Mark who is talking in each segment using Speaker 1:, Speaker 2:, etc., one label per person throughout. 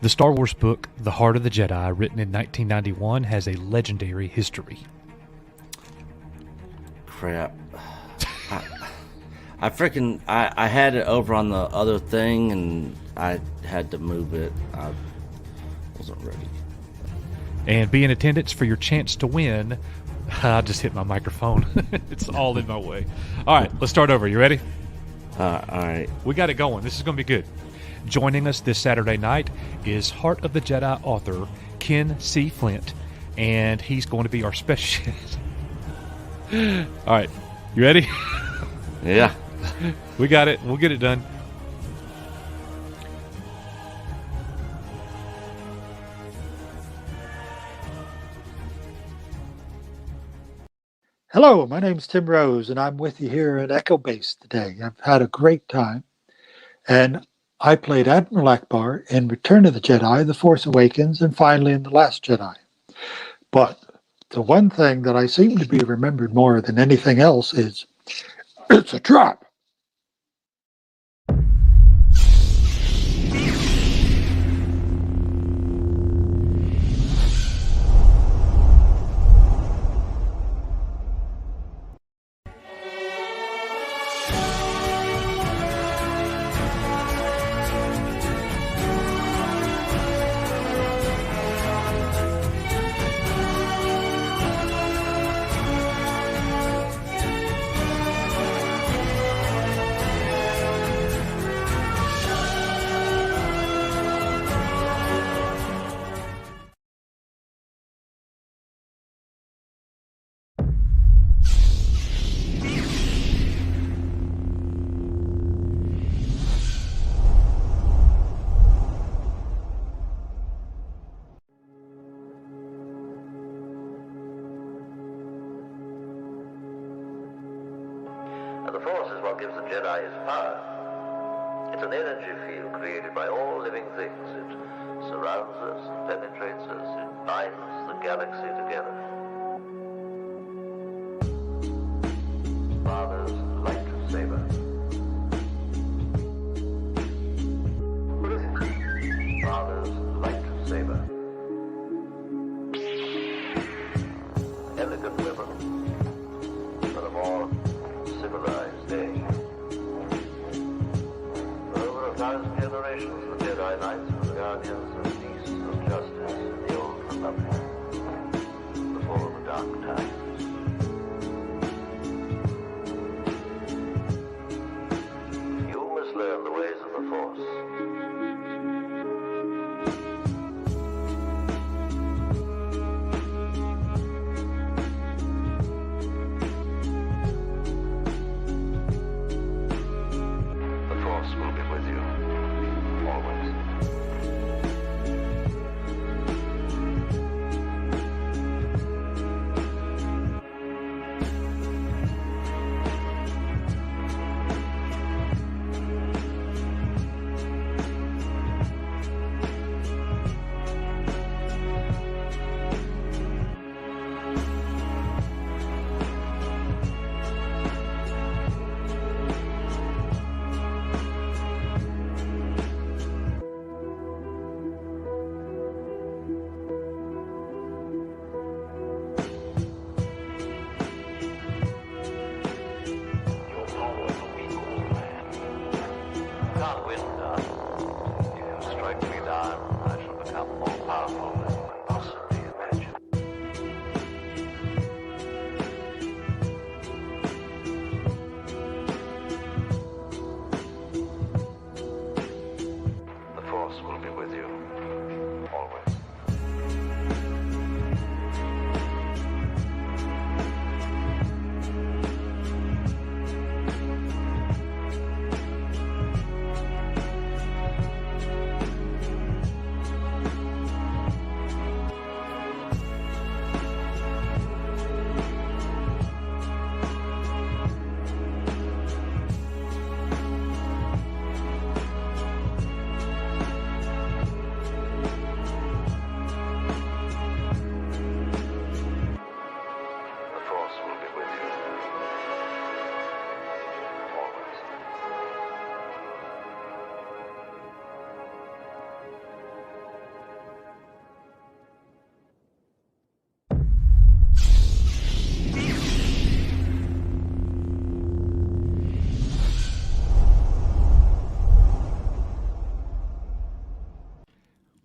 Speaker 1: The Star Wars book, The Heart of the Jedi, written in 1991, has a legendary history.
Speaker 2: Crap. I had it over on the other thing, and I had to move it. I wasn't ready.
Speaker 1: And be in attendance for your chance to win. I just hit my microphone. It's all in my way. All right, let's start over. You ready?
Speaker 2: All right.
Speaker 1: We got it going. This is going to be good. Joining us this Saturday night is Heart of the Jedi author Ken C. Flint, and he's going to be our special. All right, you ready?
Speaker 2: Yeah.
Speaker 1: We got it. We'll get it done.
Speaker 3: Hello, my name's Tim Rose, and I'm with you here at Echo Base today. I've had a great time, and I played Admiral Akbar in Return of the Jedi, The Force Awakens, and finally in The Last Jedi. But the one thing that I seem to be remembered more than anything else is, it's a trap!
Speaker 4: The Force is what gives the Jedi his power. It's an energy field created by all living things. It surrounds us, penetrates us, it binds the galaxy together. Father's Lightsaber. What is it? Father's Lightsaber. Elegant weapon for the more civilized day. For over 1,000 generations, the Jedi Knights were the guardians of peace and justice in the Old Republic, before the Dark Times. You must learn the ways of the Force. Will be with you, always.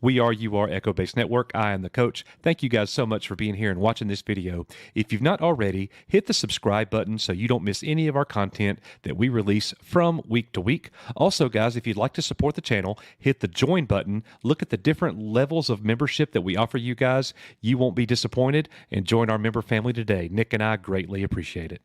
Speaker 1: We are You Are Echo Base Network. I am the coach. Thank you guys so much for being here and watching this video. If you've not already, hit the subscribe button so you don't miss any of our content that we release from week to week. Also, guys, if you'd like to support the channel, hit the join button. Look at the different levels of membership that we offer you guys. You won't be disappointed, and join our member family today. Nick and I greatly appreciate it.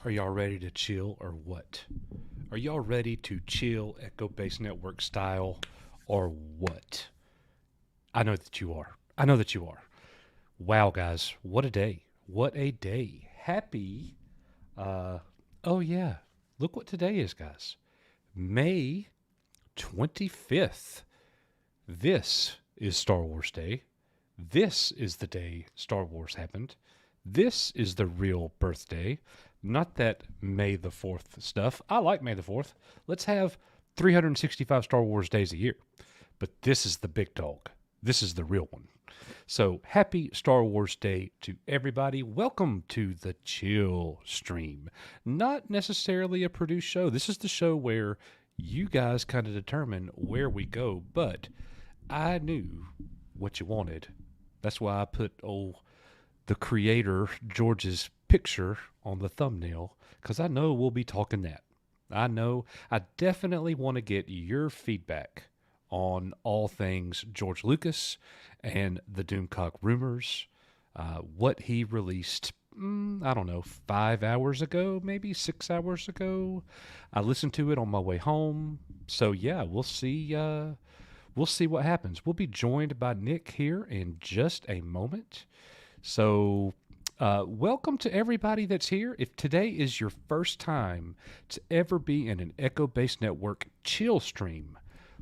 Speaker 1: Are y'all ready to chill or what? Are y'all ready to chill Echo Base Network style or what? I know that you are. I know that you are. Wow, guys. What a day. What a day. Happy. Oh, yeah. Look what today is, guys. May 25th. This is Star Wars Day. This is the day Star Wars happened. This is the real birthday. Not that May the 4th stuff. I like May the 4th. Let's have 365 Star Wars days a year. But this is the big dog. This is the real one. So happy Star Wars Day to everybody. Welcome to the Chill Stream. Not necessarily a produced show. This is the show where you guys kind of determine where we go. But I knew what you wanted. That's why I put the creator, George's picture on the thumbnail, because I know we'll be talking that. I definitely want to get your feedback on all things George Lucas and the Doomcock rumors, what he released, I don't know, 5 hours ago, maybe 6 hours ago. I listened to it on my way home. So yeah, we'll see what happens. We'll be joined by Nick here in just a moment. So welcome to everybody that's here. If today is your first time to ever be in an Echo Base Network chill stream,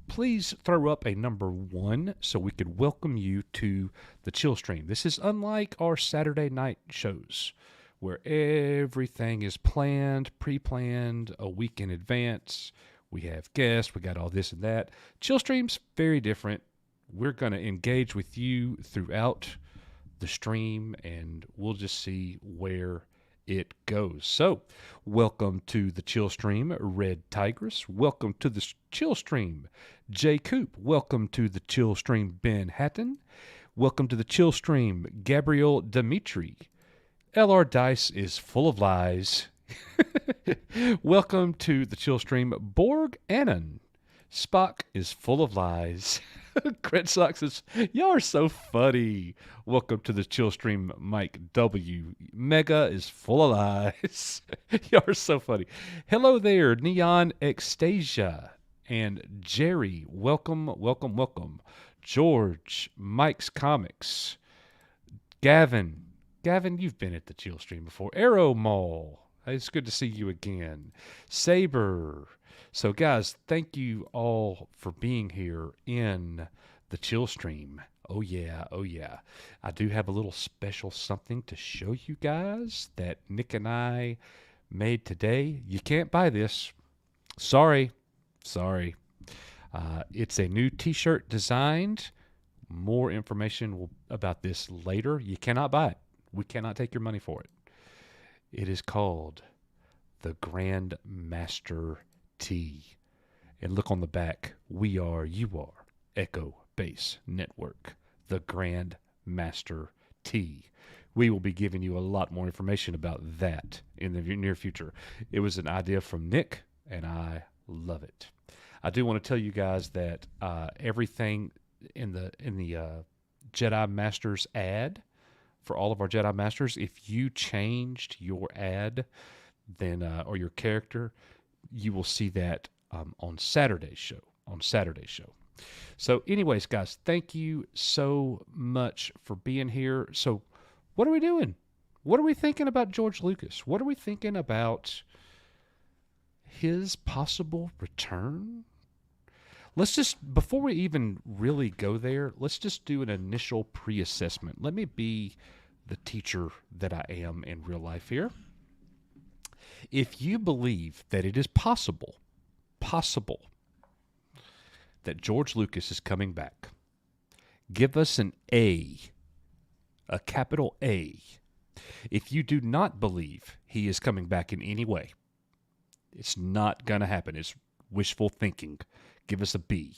Speaker 1: please throw up a number 1 so we could welcome you to the chill stream. This is unlike our Saturday night shows where everything is planned, pre-planned a week in advance. We have guests, we got all this and that. Chill stream's very different. We're going to engage with you throughout the stream, and we'll just see where it goes. So, welcome to the Chill Stream, Red Tigress. Welcome to the Chill Stream, Jay Coop. Welcome to the Chill Stream, Ben Hatton. Welcome to the Chill Stream, Gabriel Dimitri. LR Dice is full of lies. Welcome to the Chill Stream, Borg Annan. Spock is full of lies. Crit Sox is, y'all are so funny. Welcome to the Chill Stream, Mike W. Mega is full of lies. Y'all are so funny. Hello there, Neon Extasia and Jerry. Welcome, welcome, welcome. George, Mike's Comics. Gavin, you've been at the Chill Stream before. Arrow Mall, it's good to see you again. Saber. So, guys, thank you all for being here in the Chill Stream. Oh, yeah, oh, yeah. I do have a little special something to show you guys that Nick and I made today. You can't buy this. Sorry. It's a new t-shirt designed. More information about this later. You cannot buy it. We cannot take your money for it. It is called the Grand Master T. And look on the back. We are, you are, Echo Base Network, the Grand Master T. We will be giving you a lot more information about that in the near future. It was an idea from Nick, and I love it. I do want to tell you guys that everything in the Jedi Masters ad, for all of our Jedi Masters, if you changed your ad, then or your character, you will see that on Saturday's show. So anyways, guys, thank you so much for being here. So what are we doing? What are we thinking about George Lucas? What are we thinking about his possible return? Let's just, before we even really go there, let's just do an initial pre-assessment. Let me be the teacher that I am in real life here. If you believe that it is possible that George Lucas is coming back, give us an A, a capital A. If you do not believe he is coming back in any way, it's not going to happen. It's wishful thinking. Give us a B.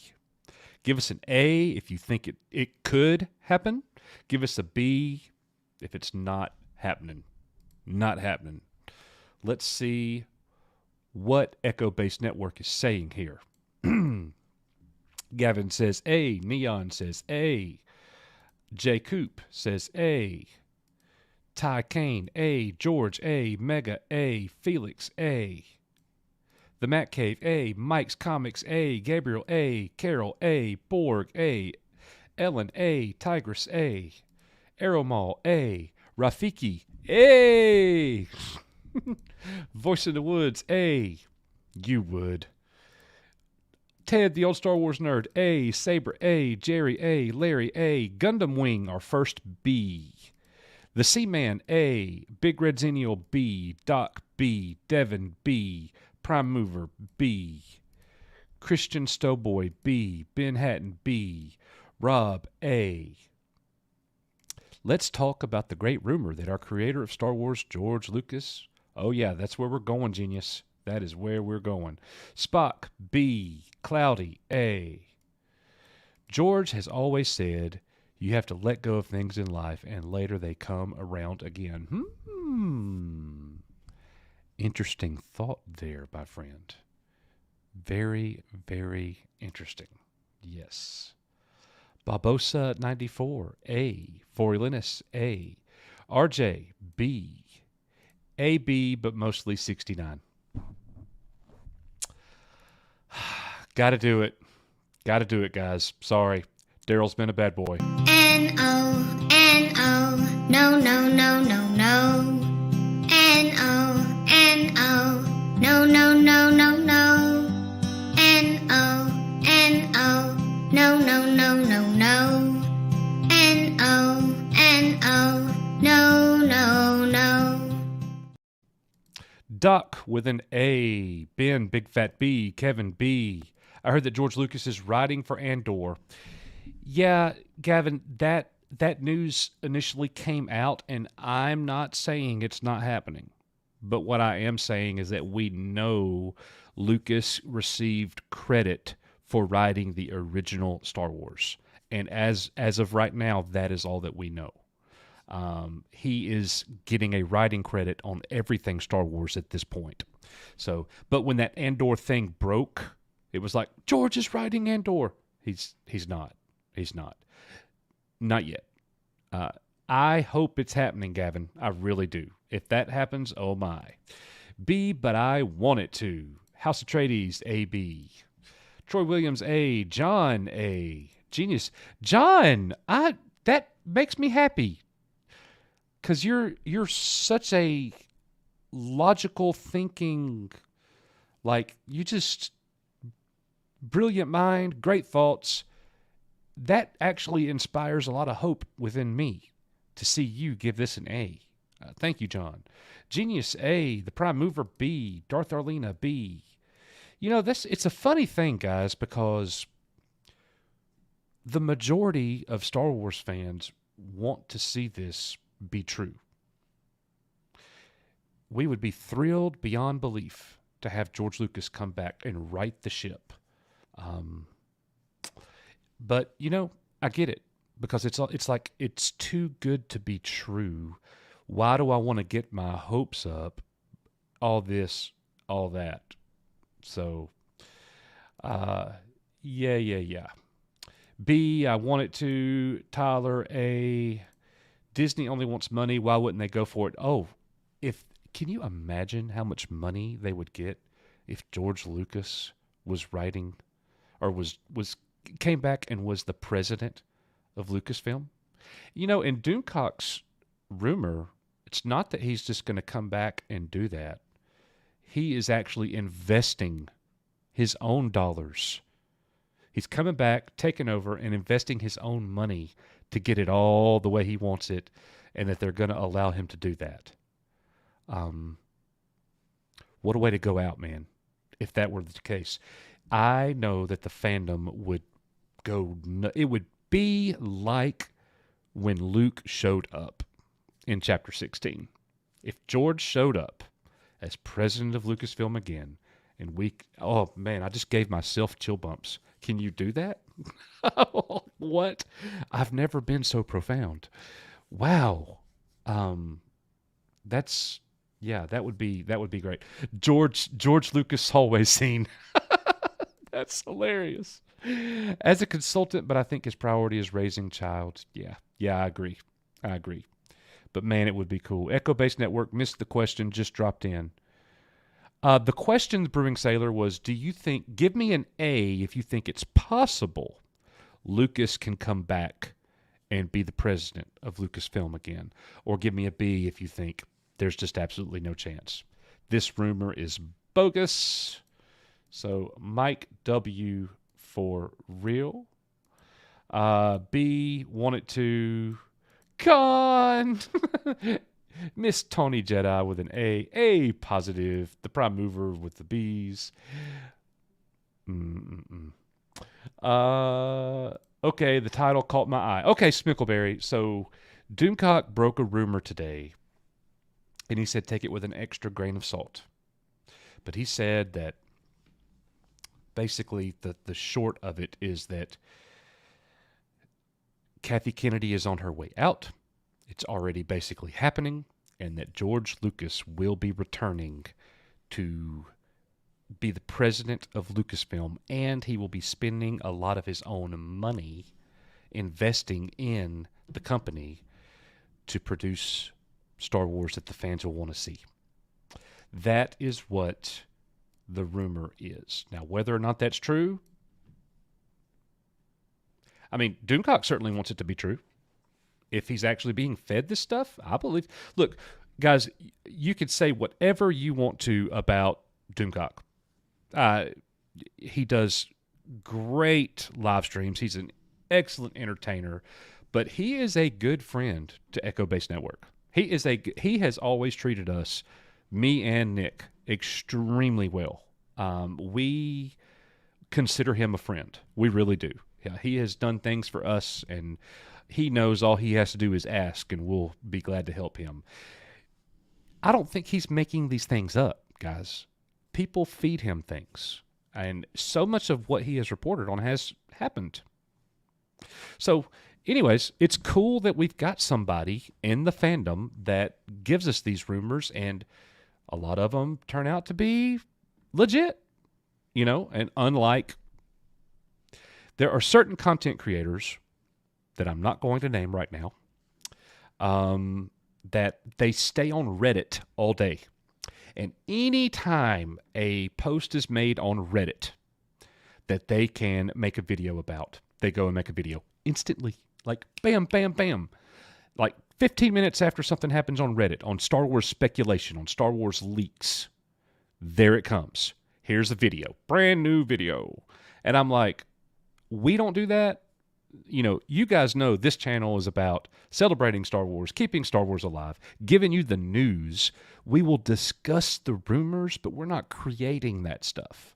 Speaker 1: Give us an A if you think it could happen. Give us a B if it's not happening. Not happening. Let's see what Echo Base Network is saying here. Gavin says A. Neon says A. J. Coop says A. Ty Kane A. George A. Mega A. Felix A. The Matt Cave A. Mike's Comics A. Gabriel A. Carol A. Borg A. Ellen A. Tigress A. Aeromal A. Rafiki A. Voice in the Woods A. You would. Ted, the old Star Wars nerd A. Saber A. Jerry A. Larry A. Gundam Wing, our first B. The Seaman A. Big Red Xenial B. Doc B. Devin B. Prime Mover B. Christian Stowboy B. Ben Hatton B. Rob A. Let's talk about the great rumor that our creator of Star Wars, George Lucas. Oh yeah, that's where we're going, genius. That is where we're going. Spock B. Cloudy A. George has always said you have to let go of things in life and later they come around again. Interesting thought there, my friend. Very, very interesting. Yes. Barbosa 94 A. Forilinus A. RJ B. AB, but mostly 69. Gotta do it. Gotta do it, guys. Sorry. Daryl's been a bad boy.
Speaker 5: N-O, N-O, no, no, no, no, no. N-O, N-O, no, no, no, no, no. N-O, N-O, no, no, no, no, no. N-O, N-O, no, no, no.
Speaker 1: Duck with an A. Ben, Big Fat B. Kevin B. I heard that George Lucas is writing for Andor. Yeah, Gavin, that news initially came out, and I'm not saying it's not happening. But what I am saying is that we know Lucas received credit for writing the original Star Wars. And as of right now, that is all that we know. He is getting a writing credit on everything Star Wars at this point. So, but when that Andor thing broke, it was like, George is writing Andor. He's not. He's not. Not yet. I hope it's happening, Gavin. I really do. If that happens, oh my. B, but I want it to. House Atreides, AB. Troy Williams, A. John, A. Genius. John, that makes me happy. Because you're such a logical thinking, like, you just, brilliant mind, great thoughts. That actually inspires a lot of hope within me to see you give this an A. Thank you, John. Genius A, the Prime Mover B, Darth Arlena B. You know, it's a funny thing, guys, because the majority of Star Wars fans want to see this be true. We would be thrilled beyond belief to have George Lucas come back and right the ship. But, you know, I get it, because it's like it's too good to be true. Why do I want to get my hopes up? All this, all that. So, yeah. B, I want it to. Tyler A. Disney only wants money. Why wouldn't they go for it? Oh, can you imagine how much money they would get if George Lucas was writing, or came back and was the president of Lucasfilm? You know, in Doomcock's rumor, it's not that he's just going to come back and do that. He is actually investing his own dollars. He's coming back, taking over, and investing his own money to get it all the way he wants it, and that they're going to allow him to do that. What a way to go out, man, if that were the case. I know that the fandom would go... It would be like when Luke showed up in Chapter 16. If George showed up as president of Lucasfilm again, and oh man, I just gave myself chill bumps. Can you do that? What? I've never been so profound. Wow. That's that would be great. George Lucas hallway scene. That's hilarious. As a consultant, but I think his priority is raising child. Yeah, I agree. But man, it would be cool. Echo Base Network missed the question, just dropped in. The question, the Brewing Sailor, was, give me an A if you think it's possible Lucas can come back and be the president of Lucasfilm again. Or give me a B if you think there's just absolutely no chance. This rumor is bogus. So Mike W for real. B wanted to con. Miss Tony Jedi with an A positive. The prime mover with the B's. Okay, the title caught my eye. Okay, Smickleberry. So Doomcock broke a rumor today, and he said take it with an extra grain of salt. But he said that basically the short of it is that Kathy Kennedy is on her way out. It's already basically happening, and that George Lucas will be returning to be the president of Lucasfilm, and he will be spending a lot of his own money investing in the company to produce Star Wars that the fans will want to see. That is what the rumor is. Now, whether or not that's true, I mean, Doomcock certainly wants it to be true. If he's actually being fed this stuff, I believe. Look, guys, you could say whatever you want to about Doomcock. He does great live streams. He's an excellent entertainer, but he is a good friend to Echo Base Network. He has always treated us, me and Nick, extremely well. We consider him a friend. We really do. Yeah, he has done things for us, and he knows all he has to do is ask, and we'll be glad to help him. I don't think he's making these things up, guys. People feed him things, and so much of what he has reported on has happened. So, anyways, it's cool that we've got somebody in the fandom that gives us these rumors, and a lot of them turn out to be legit, and unlike, there are certain content creators that I'm not going to name right now, that they stay on Reddit all day. And any time a post is made on Reddit that they can make a video about, they go and make a video instantly. Like, bam, bam, bam. Like 15 minutes after something happens on Reddit, on Star Wars speculation, on Star Wars leaks, there it comes. Here's a video, brand new video. And I'm like, we don't do that. You guys know this channel is about celebrating Star Wars, keeping Star Wars alive, giving you the news. We will discuss the rumors, but we're not creating that stuff.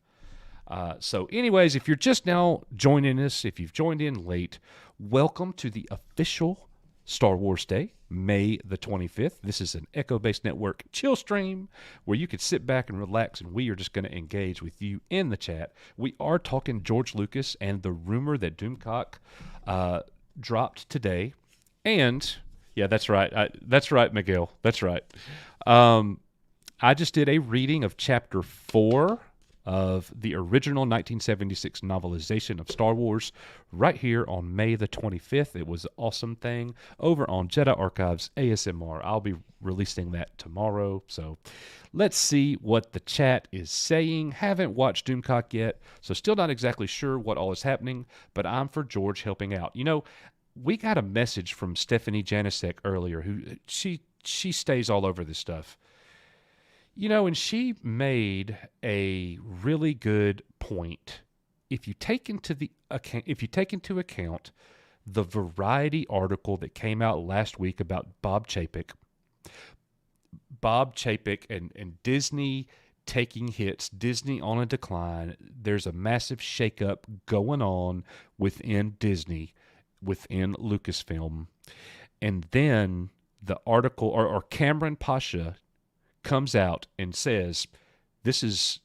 Speaker 1: So anyways, if you're just now joining us, if you've joined in late, welcome to the official Star Wars Day, May the 25th. This is an Echo Base Network chill stream where you could sit back and relax, and we are just going to engage with you in the chat. We are talking George Lucas and the rumor that Doomcock dropped today. And, yeah, that's right. That's right, Miguel. That's right. I just did a reading of Chapter 4 of the original 1976 novelization of Star Wars right here on May the 25th. It was an awesome thing over on Jedi Archives ASMR. I'll be releasing that tomorrow. So let's see what the chat is saying. Haven't watched Doomcock yet, so still not exactly sure what all is happening, but I'm for George helping out. We got a message from Stephanie Janisek earlier, who she stays all over this stuff. And she made a really good point. If you take into account the Variety article that came out last week about Bob Chapek and Disney taking hits, Disney on a decline, there's a massive shakeup going on within Disney, within Lucasfilm. And then the article, or Cameron Pasha comes out and says, this is,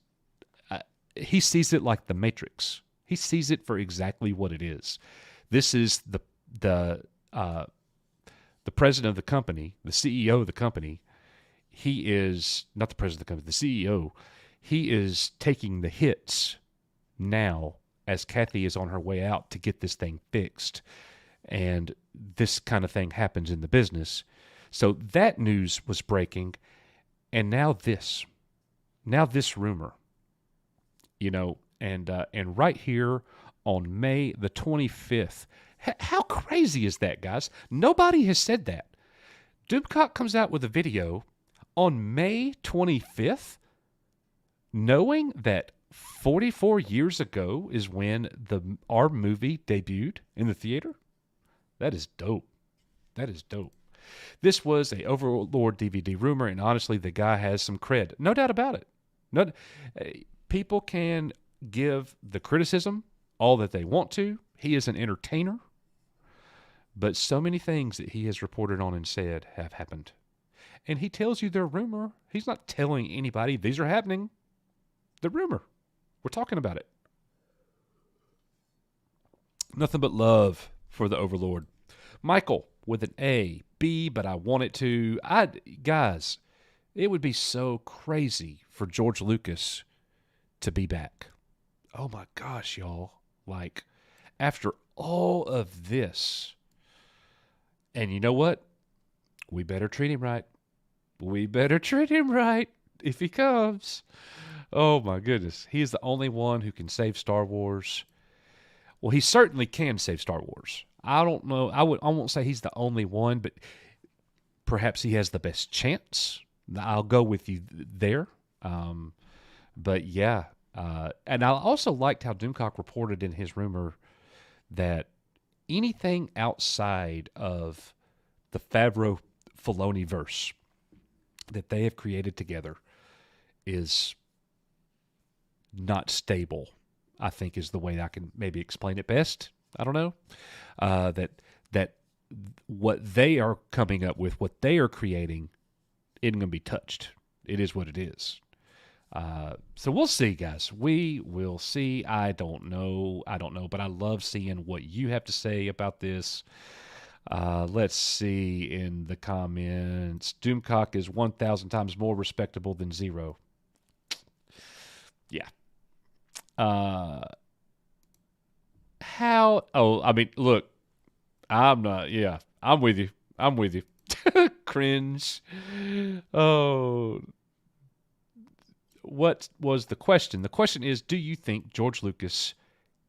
Speaker 1: he sees it like the Matrix, He sees it for exactly what it is. This is the president of the company, the CEO of the company. He is not the president of the company, the CEO. He is taking the hits now as Kathy is on her way out to get this thing fixed. And this kind of thing happens in the business. So that news was breaking. And now this rumor, and right here on May the 25th, how crazy is that, guys? Nobody has said that. Doomcock comes out with a video on May 25th, knowing that 44 years ago is when our movie debuted in the theater. That is dope. That is dope. This was a Overlord DVD rumor, and honestly, the guy has some cred. No doubt about it. People can give the criticism all that they want to. He is an entertainer. But so many things that he has reported on and said have happened. And he tells you they're rumor. He's not telling anybody these are happening. The rumor. We're talking about it. Nothing but love for the Overlord. Michael with an A, B, but I want it to. Guys, it would be so crazy for George Lucas to be back. Oh my gosh, y'all. Like, after all of this, and you know what? We better treat him right. We better treat him right if he comes. Oh my goodness. He is the only one who can save Star Wars. Well, he certainly can save Star Wars. I don't know. I won't say he's the only one, but perhaps he has the best chance. I'll go with you there. But yeah. And I also liked how Doomcock reported in his rumor that anything outside of the Favreau-Filoni verse that they have created together is not stable, I think is the way I can maybe explain it best. I don't know. That what they are coming up with, what they are creating, isn't going to be touched. It is what it is. So we'll see, guys. We will see. I don't know, but I love seeing what you have to say about this. Let's see in the comments. Doomcock is 1,000 times more respectable than Zero. Yeah. Look, I'm not, yeah, I'm with you. Cringe. Oh, what was the question? The question is, do you think George Lucas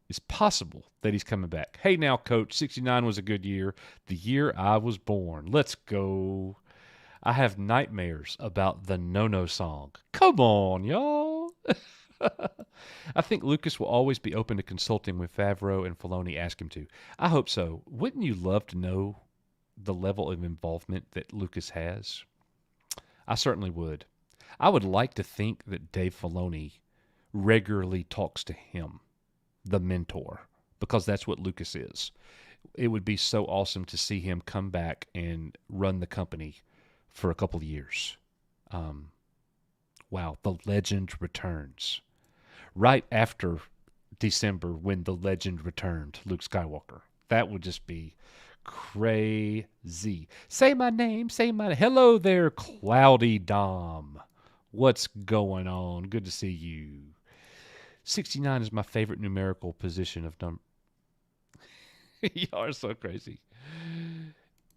Speaker 1: is possible that he's coming back? Hey now, Coach, 69 was a good year. The year I was born. Let's go. I have nightmares about the No-No song. Come on, y'all. I think Lucas will always be open to consulting with Favreau and Filoni ask him to. I hope so. Wouldn't you love to know the level of involvement that Lucas has? I certainly would. I would like to think that Dave Filoni regularly talks to him, the mentor, because that's what Lucas is. It would be so awesome to see him come back and run the company for a couple of years. Wow, the legend returns. Right after December, when the legend returned, Luke Skywalker. That would just be crazy. Say my name, hello there, Cloudy Dom. What's going on? Good to see you. 69 is my favorite numerical position of number. Y'all are so crazy.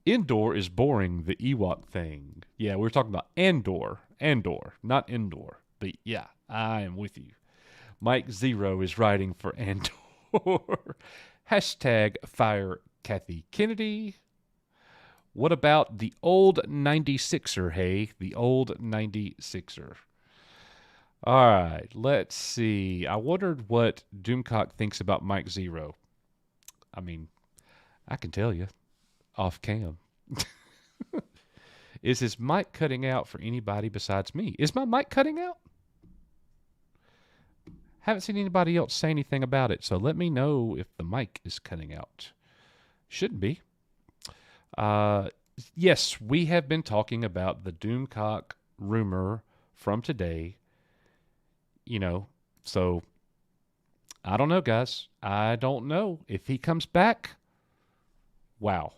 Speaker 1: Indoor is boring, the Ewok thing. Yeah, we're talking about Andor, not Indoor. But yeah, I am with you. Mike Zero is writing for Andor. Hashtag fire Kathy Kennedy. What about the old 96er, hey? The old 96er. All right, let's see. I wondered what Doomcock thinks about Mike Zero. I mean, I can tell you. Off cam. Is his mic cutting out for anybody besides me? Is my mic cutting out? Haven't seen anybody else say anything about it, so let me know if the mic is cutting out. Shouldn't be. Yes, we have been talking about the Doomcock rumor from today. So I don't know, guys. I don't know. If he comes back, wow.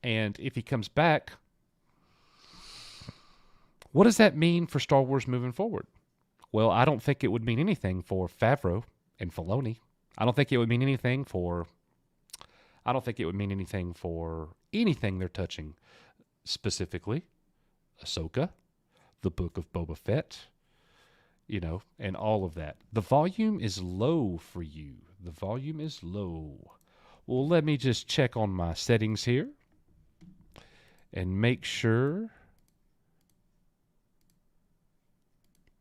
Speaker 1: And if he comes back, what does that mean for Star Wars moving forward? Well, I don't think it would mean anything for Favreau and Filoni. I don't think it would mean anything for anything they're touching, specifically Ahsoka, the Book of Boba Fett, and all of that. The volume is low for you. The volume is low. Well, let me just check on my settings here and make sure.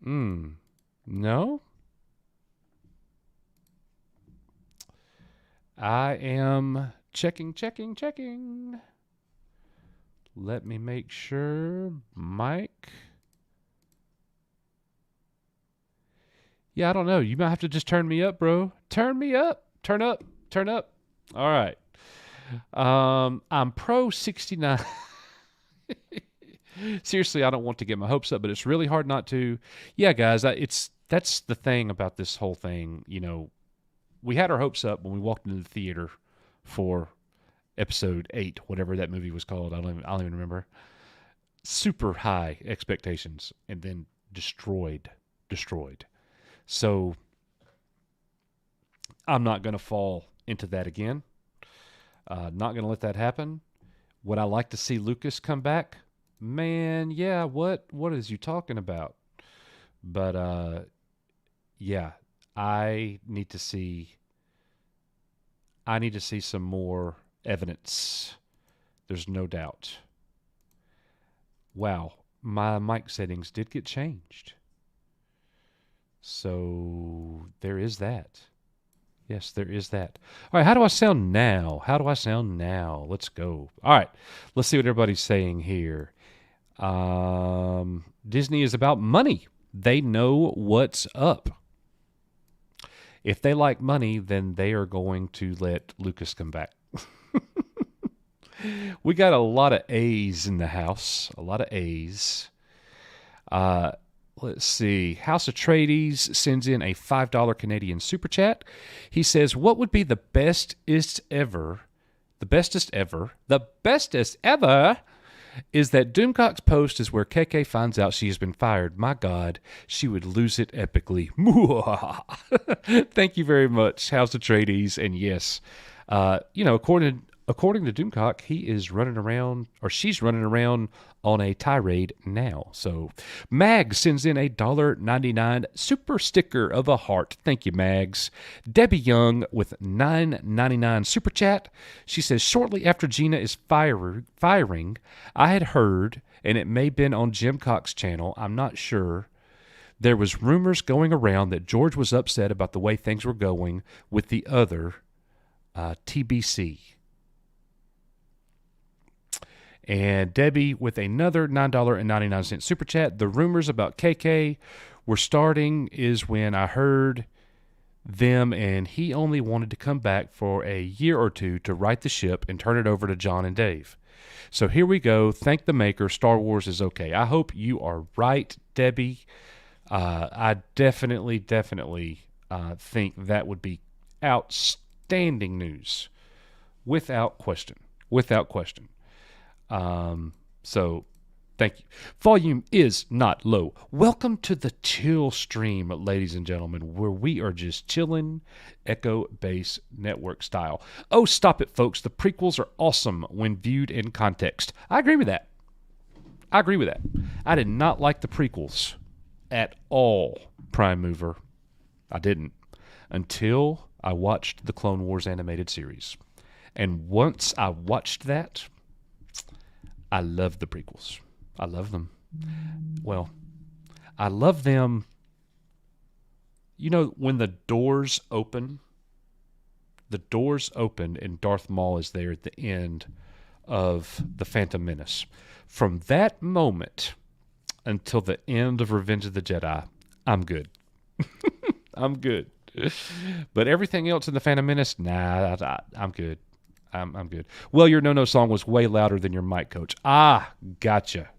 Speaker 1: No. I am checking. Let me make sure. Mike. Yeah, I don't know. You might have to just turn me up, bro. Turn me up. Turn up. All right. I'm pro 69. Seriously, I don't want to get my hopes up, but it's really hard not to. Yeah, guys, that's the thing about this whole thing. We had our hopes up when we walked into the theater for episode 8, whatever that movie was called. I don't even remember. Super high expectations, and then destroyed. So I'm not going to fall into that again. Not going to let that happen. Would I like to see Lucas come back? Man, yeah, what is you talking about? But yeah, I need to see some more evidence. There's no doubt. Wow, my mic settings did get changed. So there is that. Yes, there is that. All right, how do I sound now? Let's go. All right, let's see what everybody's saying here. Disney is about money. They know what's up. If they like money, then they are going to let Lucas come back. We got a lot of A's in the house. A lot of A's. Let's see. House Atreides sends in a $5 Canadian super chat. He says, what would be the bestest ever is that Doomcock's post is where KK finds out she has been fired. My God, she would lose it epically. Thank you very much, House Atreides. And yes, according to Doomcock, he is running around, or she's running around on a tirade now. So Mag sends in a $1.99 super sticker of a heart. Thank you, Mags. Debbie Young with $9.99 super chat. She says, shortly after Gina is firing, I had heard, and it may have been on Jim Cox's channel, I'm not sure, there was rumors going around that George was upset about the way things were going with the other TBC. And Debbie with another $9.99 super chat. The rumors about KK were starting is when I heard them, and he only wanted to come back for a year or two to right the ship and turn it over to John and Dave. So here we go. Thank the maker. Star Wars is okay. I hope you are right, Debbie. I definitely think that would be outstanding news. Without question. So thank you. Volume is not low. Welcome to the chill stream, ladies and gentlemen, where we are just chilling Echo Base Network style. Oh, stop it, folks. The prequels are awesome when viewed in context. I agree with that. I did not like the prequels at all, Prime Mover. I didn't. Until I watched the Clone Wars animated series. And once I watched that, I love the prequels. I love them. Well, I love them. When the doors open and Darth Maul is there at the end of The Phantom Menace. From that moment until the end of Revenge of the Jedi, I'm good. I'm good. But everything else in The Phantom Menace, nah, I'm good. I'm good. Well, your no-no song was way louder than your mic, Coach. Ah, gotcha.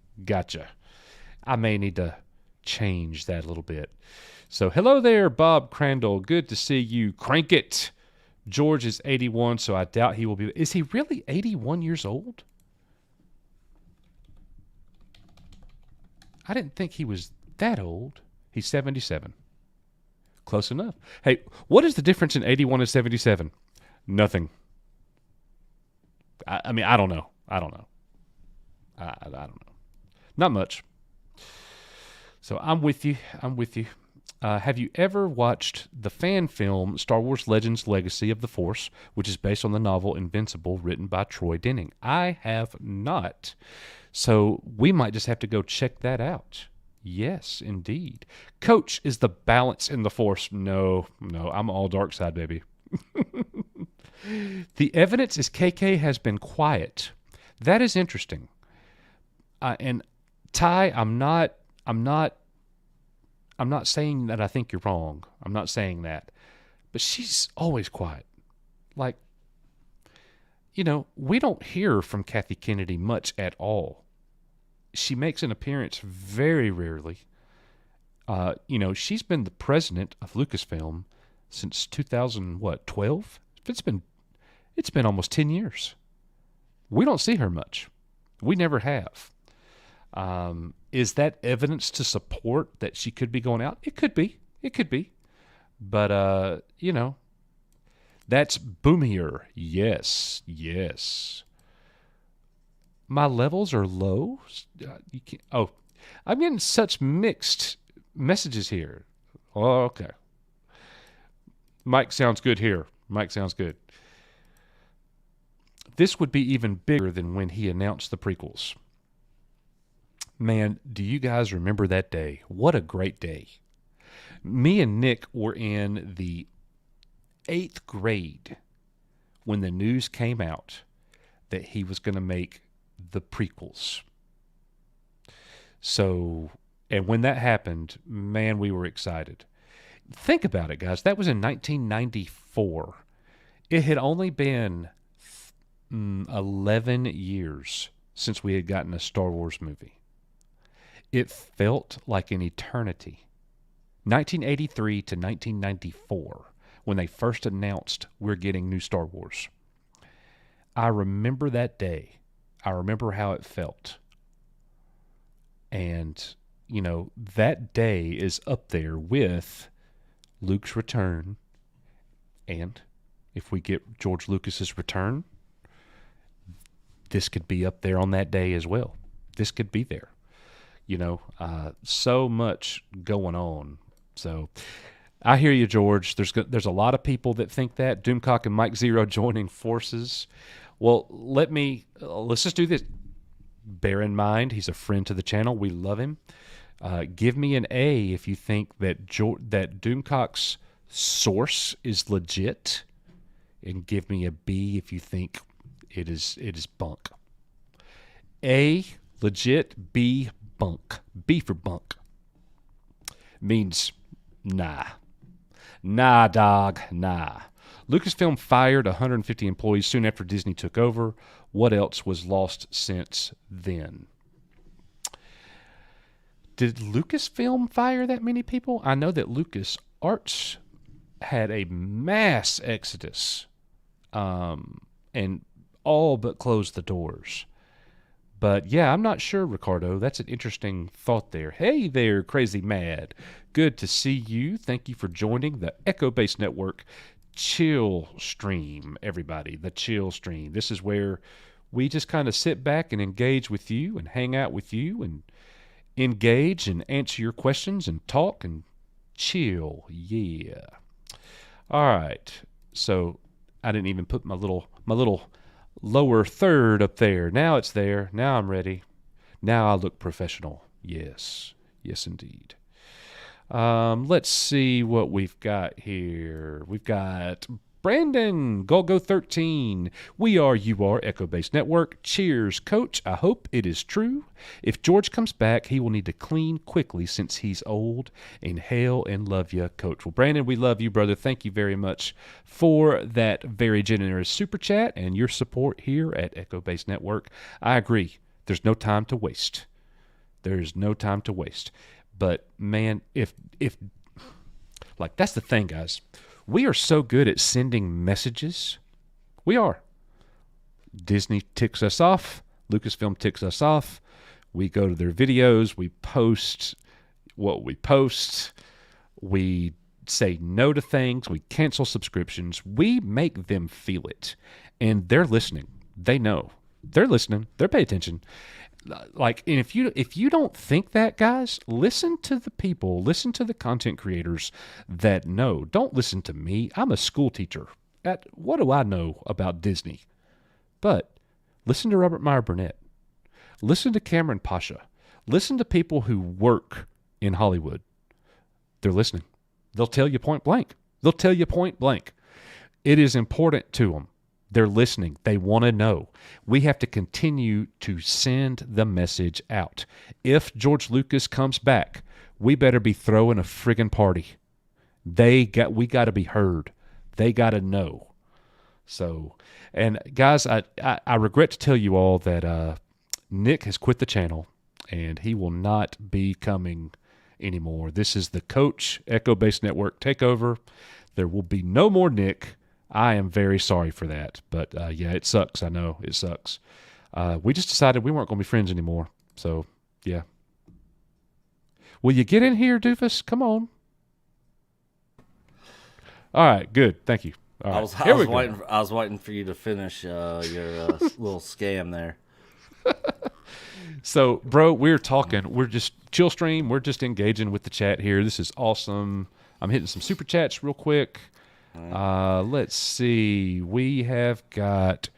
Speaker 1: I may need to change that a little bit. So, hello there, Bob Crandall. Good to see you. Crank it. George is 81, so I doubt he will be. Is he really 81 years old? I didn't think he was that old. He's 77. Close enough. Hey, what is the difference in 81 and 77? Nothing. I mean, I don't know. I don't know. I don't know. Not much. So I'm with you. I'm with you. Have you ever watched the fan film Star Wars Legends Legacy of the Force, which is based on the novel Invincible, written by Troy Denning? I have not. So we might just have to go check that out. Yes, indeed. Coach, is the balance in the Force? No, I'm all dark side, baby. The evidence is KK has been quiet. That is interesting. And Ty, I'm not saying that I think you're wrong. I'm not saying that. But she's always quiet. Like, we don't hear from Kathy Kennedy much at all. She makes an appearance very rarely. She's been the president of Lucasfilm since 2012? It's been almost 10 years. We don't see her much. We never have. Is that evidence to support that she could be going out? It could be. But, that's boomier. Yes. My levels are low? You can't. Oh, I'm getting such mixed messages here. Oh, okay. Mike sounds good here. Mike sounds good. This would be even bigger than when he announced the prequels. Man, do you guys remember that day? What a great day. Me and Nick were in the 8th grade when the news came out that he was going to make the prequels. So, and when that happened, man, we were excited. Think about it, guys. That was in 1994. It had only been 11 years since we had gotten a Star Wars movie. It felt like an eternity. 1983 to 1994, when they first announced we're getting new Star Wars. I remember that day. I remember how it felt. And, that day is up there with Luke's return. And if we get George Lucas's return, this could be up there on that day as well. This could be there. So much going on. So I hear you, George. There's a lot of people that think that. Doomcock and Mike Zero joining forces. Well, let's just do this. Bear in mind, he's a friend to the channel. We love him. Give me an A if you think that Doomcock's source is legit, and give me a B if you think it is bunk. A, legit. B, bunk. B for bunk. Means nah. Nah, dog, nah. Lucasfilm fired 150 employees soon after Disney took over. What else was lost since then? Did Lucasfilm fire that many people? I know that LucasArts had a mass exodus and all but closed the doors. But yeah, I'm not sure, Ricardo. That's an interesting thought there. Hey there, Crazy Mad. Good to see you. Thank you for joining the Echo Base Network Chill Stream, everybody. The Chill Stream. This is where we just kind of sit back and engage with you and hang out with you and engage and answer your questions and talk and chill. Yeah. All right. So I didn't even put my little lower third up there. Now it's there. Now I'm ready. Now I look professional. Yes. Yes, indeed. Let's see what we've got here. We've got Brandon, Golgo13. We are, you are, Echo Base Network. Cheers, Coach. I hope it is true. If George comes back, he will need to clean quickly since he's old. And hail and love you, Coach. Well, Brandon, we love you, brother. Thank you very much for that very generous super chat and your support here at Echo Base Network. I agree. There's no time to waste. There's no time to waste. But man, if like, that's the thing, guys. We are so good at sending messages. We are. Disney ticks us off. Lucasfilm ticks us off. We go to their videos. We post what we post. We say no to things. We cancel subscriptions. We make them feel it. And they're listening. They know. They're listening. They're paying attention. Like, and if you don't think that, guys, listen to the people, listen to the content creators that know. Don't listen to me. I'm a school teacher. What do I know about Disney? But listen to Robert Meyer Burnett. Listen to Cameron Pasha. Listen to people who work in Hollywood. They're listening. They'll tell you point blank. They'll tell you point blank. It is important to them. They're listening. They want to know. We have to continue to send the message out. If George Lucas comes back, we better be throwing a friggin' party. We got to be heard. They got to know. So, and guys, I regret to tell you all that Nick has quit the channel, and he will not be coming anymore. This is the Coach Echo Base Network takeover. There will be no more Nick. I am very sorry for that. But yeah, it sucks. I know it sucks. We just decided we weren't going to be friends anymore. So, yeah. Will you get in here, doofus? Come on. All right, good. Thank you. All right.
Speaker 2: I was waiting for you to finish your little scam there.
Speaker 1: So, bro, we're talking. We're just chill stream. We're just engaging with the chat here. This is awesome. I'm hitting some super chats real quick. Let's see. We have got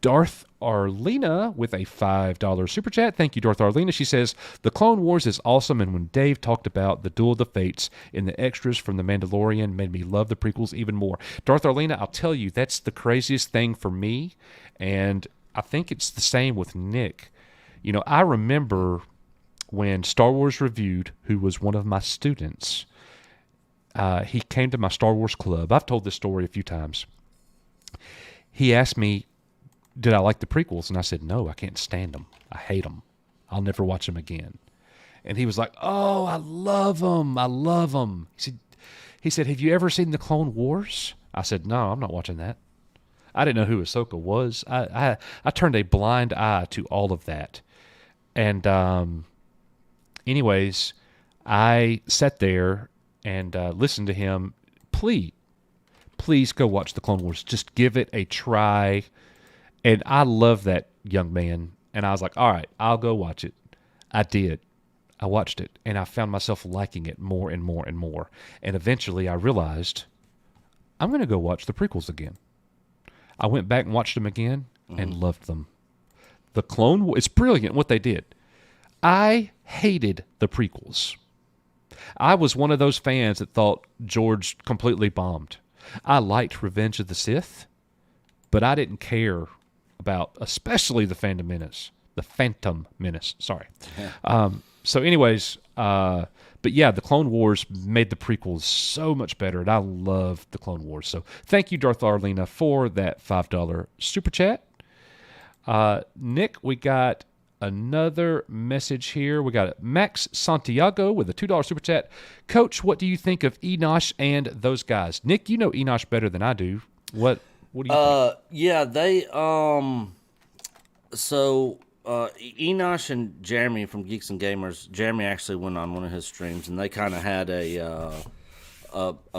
Speaker 1: Darth Arlena with a $5 super chat. Thank you, Darth Arlena. She says, The Clone Wars is awesome, and when Dave talked about the Duel of the Fates in the extras from The Mandalorian made me love the prequels even more. Darth Arlena, I'll tell you, that's the craziest thing for me, and I think it's the same with Nick. You know, I remember when Star Wars Reviewed, who was one of my students, he came to my Star Wars club. I've told this story a few times. He asked me, did I like the prequels? And I said, no, I can't stand them. I hate them. I'll never watch them again. And he was like, oh, I love them. I love them. He said, have you ever seen the Clone Wars? I said, no, I'm not watching that. I didn't know who Ahsoka was. I turned a blind eye to all of that. And anyways, I sat there and listened to him. Please go watch the Clone Wars. Just give it a try. And I love that young man. And I was like, all right, I'll go watch it. I did. I watched it. And I found myself liking it more and more and more. And eventually I realized I'm going to go watch the prequels again. I went back and watched them again and loved them. The Clone Wars, it's brilliant what they did. I hated the prequels. I was one of those fans that thought George completely bombed. I liked Revenge of the Sith, but I didn't care about, especially the Phantom Menace. Sorry. So anyways, but yeah, the Clone Wars made the prequels so much better, and I love the Clone Wars. So thank you, Darth Arlena, for that $5 super chat. Nick, we got another message here. We got Max Santiago with a $2 super chat. Coach, what do you think of Enosh and those guys? Nick, you know Enosh better than I do. What do you think?
Speaker 2: Yeah, they Enosh and Jeremy from Geeks and Gamers. Jeremy actually went on one of his streams, and they kind of had a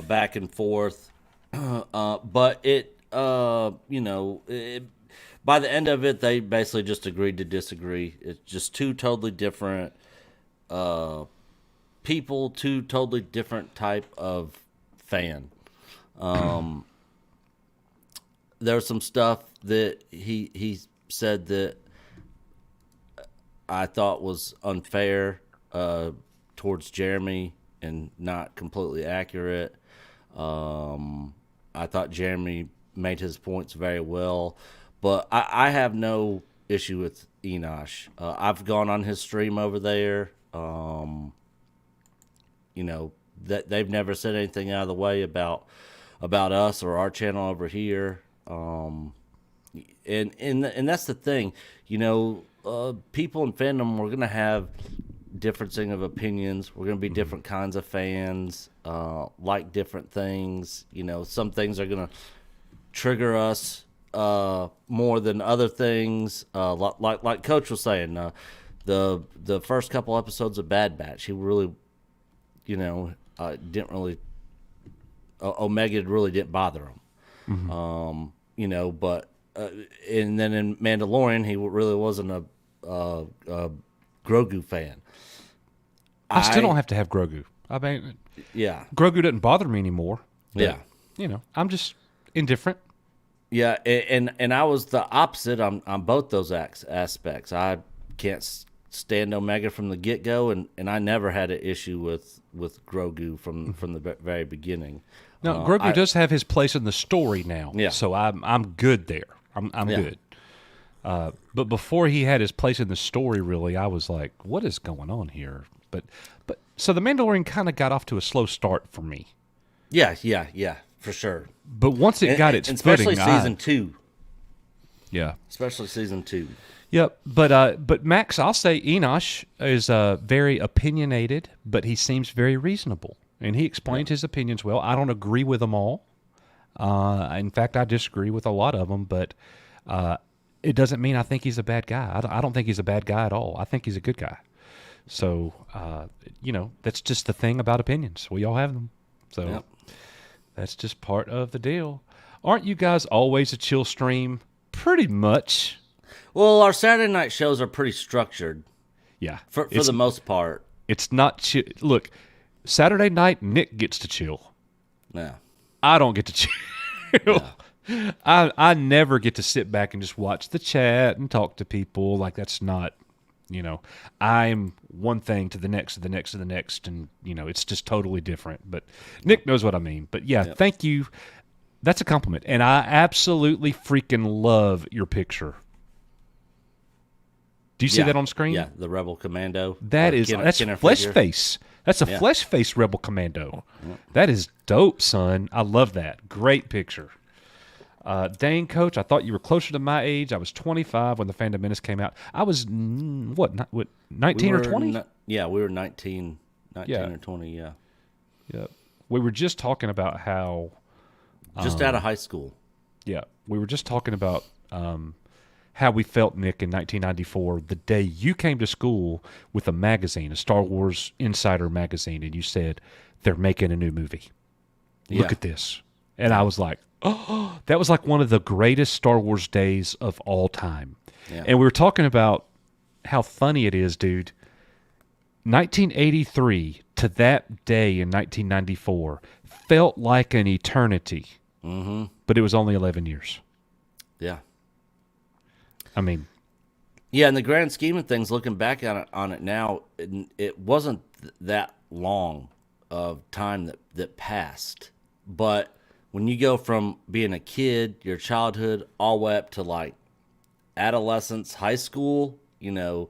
Speaker 2: back and forth. But it, by the end of it, they basically just agreed to disagree. It's just two totally different people, two totally different type of fan. There's some stuff that he said that I thought was unfair towards Jeremy and not completely accurate. I thought Jeremy made his points very well. But I have no issue with Enosh. I've gone on his stream over there. That they've never said anything out of the way about us or our channel over here. And that's the thing. People in fandom, we're gonna have differencing of opinions. We're going to be different kinds of fans, like different things. You know, some things are going to trigger us more than other things. Like Coach was saying, the first couple episodes of Bad Batch, he really, you know, didn't really Omega really didn't bother him. You know, but and then in Mandalorian, he really wasn't a Grogu fan.
Speaker 1: I still don't have to have Grogu. I mean,
Speaker 2: yeah,
Speaker 1: Grogu doesn't bother me anymore. But,
Speaker 2: yeah.
Speaker 1: You know, I'm just indifferent.
Speaker 2: Yeah, and I was the opposite on both those aspects. I can't stand Omega from the get-go, and I never had an issue with Grogu from the very beginning.
Speaker 1: No, Grogu does have his place in the story now.
Speaker 2: Yeah.
Speaker 1: So I'm good there. I'm good. But before he had his place in the story, really, I was like, what is going on here? But so the Mandalorian kind of got off to a slow start for me.
Speaker 2: Yeah, for sure.
Speaker 1: But once it got its
Speaker 2: especially
Speaker 1: footing,
Speaker 2: season 2.
Speaker 1: Yeah.
Speaker 2: Especially season 2.
Speaker 1: Yep. But Max, I'll say Enosh is very opinionated, but he seems very reasonable. And he explains his opinions well. I don't agree with them all. In fact, I disagree with a lot of them, but it doesn't mean I think he's a bad guy. I don't think he's a bad guy at all. I think he's a good guy. So, you know, that's just the thing about opinions. We all have them. So that's just part of the deal. Aren't you guys always a chill stream? Pretty much.
Speaker 2: Well, our Saturday night shows are pretty structured.
Speaker 1: Yeah.
Speaker 2: For the most part.
Speaker 1: It's not chill. Look, Saturday night, Nick gets to chill.
Speaker 2: Yeah.
Speaker 1: I don't get to chill. Yeah. I never get to sit back and just watch the chat and talk to people. Like, that's not, you know, I'm one thing to the next, to the next, to the next, and, you know, it's just totally different. But Nick knows what I mean. But, yeah, thank you. That's a compliment. And I absolutely freaking love your picture. Do you see that on screen?
Speaker 2: Yeah, the Rebel Commando.
Speaker 1: That's flesh face. That's a flesh face Rebel Commando. That is dope, son. I love that. Great picture. Dang, Coach, I thought you were closer to my age. I was 25 when The Phantom Menace came out. I was, 19 or 20?
Speaker 2: We were 19 or 20, yeah.
Speaker 1: Yep. We were just talking about how...
Speaker 2: Just out of high school.
Speaker 1: Yeah. We were just talking about... how we felt, Nick, in 1994, the day you came to school with a magazine, a Star Wars Insider magazine, and you said, they're making a new movie. Look at this. And I was like, oh, that was like one of the greatest Star Wars days of all time. Yeah. And we were talking about how funny it is, dude. 1983 to that day in 1994 felt like an eternity, but it was only 11 years.
Speaker 2: Yeah.
Speaker 1: I mean,
Speaker 2: yeah, in the grand scheme of things, looking back on it now, it wasn't that long of time that passed. But when you go from being a kid, your childhood, all the way up to like adolescence, high school, you know,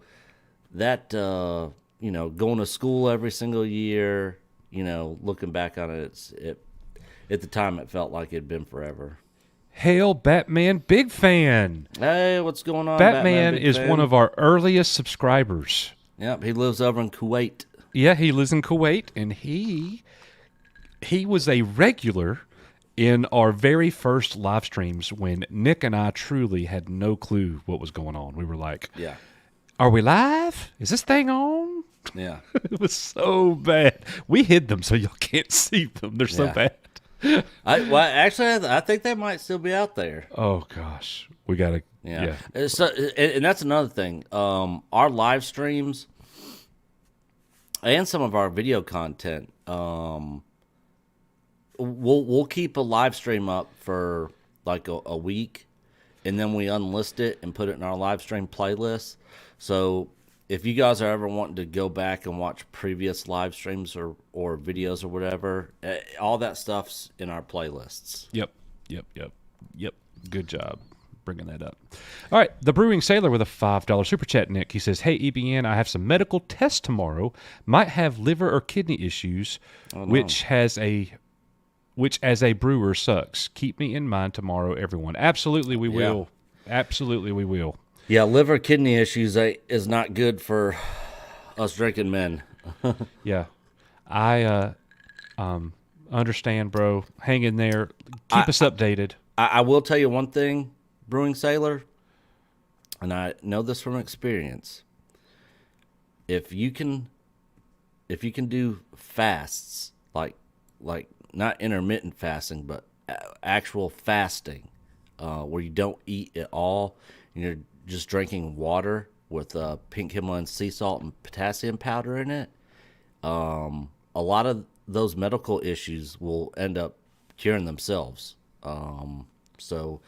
Speaker 2: that, you know, going to school every single year, you know, looking back on it, at the time it felt like it had been forever.
Speaker 1: Hail, Batman, big fan.
Speaker 2: Hey, what's going on?
Speaker 1: Batman is one of our earliest subscribers.
Speaker 2: Yep, he lives over in Kuwait.
Speaker 1: Yeah, he lives in Kuwait, and he was a regular in our very first live streams when Nick and I truly had no clue what was going on. We were like, are we live? Is this thing on?
Speaker 2: Yeah.
Speaker 1: It was so bad. We hid them so y'all can't see them. They're so bad.
Speaker 2: I think they might still be out there.
Speaker 1: Oh gosh, we gotta. Yeah.
Speaker 2: So, and that's another thing. Our live streams and some of our video content. We'll keep a live stream up for like a week, and then we unlist it and put it in our live stream playlist. So if you guys are ever wanting to go back and watch previous live streams or videos or whatever, all that stuff's in our playlists.
Speaker 1: Yep. Good job bringing that up. All right, the Brewing Sailor with a $5 super chat, Nick. He says, hey, EBN, I have some medical tests tomorrow. Might have liver or kidney issues, which as a brewer sucks. Keep me in mind tomorrow, everyone. Absolutely, we will. Absolutely, we will.
Speaker 2: Yeah, liver kidney issues is not good for Us drinking men.
Speaker 1: Yeah. I understand, bro. Hang in there. Keep us updated.
Speaker 2: I will tell you one thing, Brewing Sailor, and I know this from experience. If you can do fasts, like not intermittent fasting, but actual fasting, where you don't eat at all, and you're just drinking water with pink Himalayan sea salt and potassium powder in it, a lot of those medical issues will end up curing themselves. So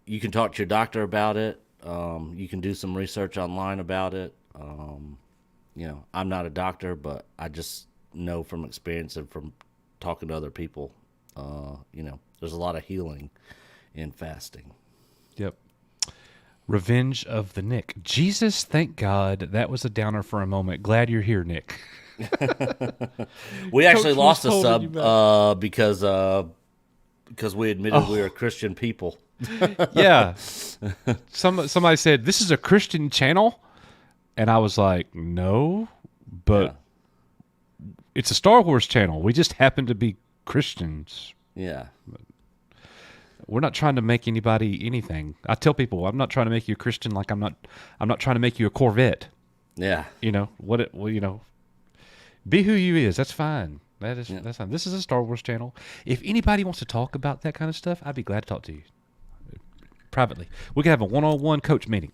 Speaker 2: you can talk to your doctor about it. You can do some research online about it. I'm not a doctor, but I just know from experience and from talking to other people, there's a lot of healing in fasting.
Speaker 1: Yep. Revenge of the Nick. Jesus, thank God. That was a downer for a moment. Glad you're here, Nick.
Speaker 2: We actually
Speaker 1: Coach
Speaker 2: lost a
Speaker 1: was holding
Speaker 2: sub because we admitted we were Christian people.
Speaker 1: Yeah. Somebody said, this is a Christian channel? And I was like, no, but it's a Star Wars channel. We just happen to be Christians.
Speaker 2: Yeah.
Speaker 1: We're not trying to make anybody anything. I tell people, I'm not trying to make you a Christian like I'm not trying to make you a Corvette.
Speaker 2: Yeah.
Speaker 1: Be who you is. That's fine. That's fine. This is a Star Wars channel. If anybody wants to talk about that kind of stuff, I'd be glad to talk to you privately. We could have a one-on-one coach meeting.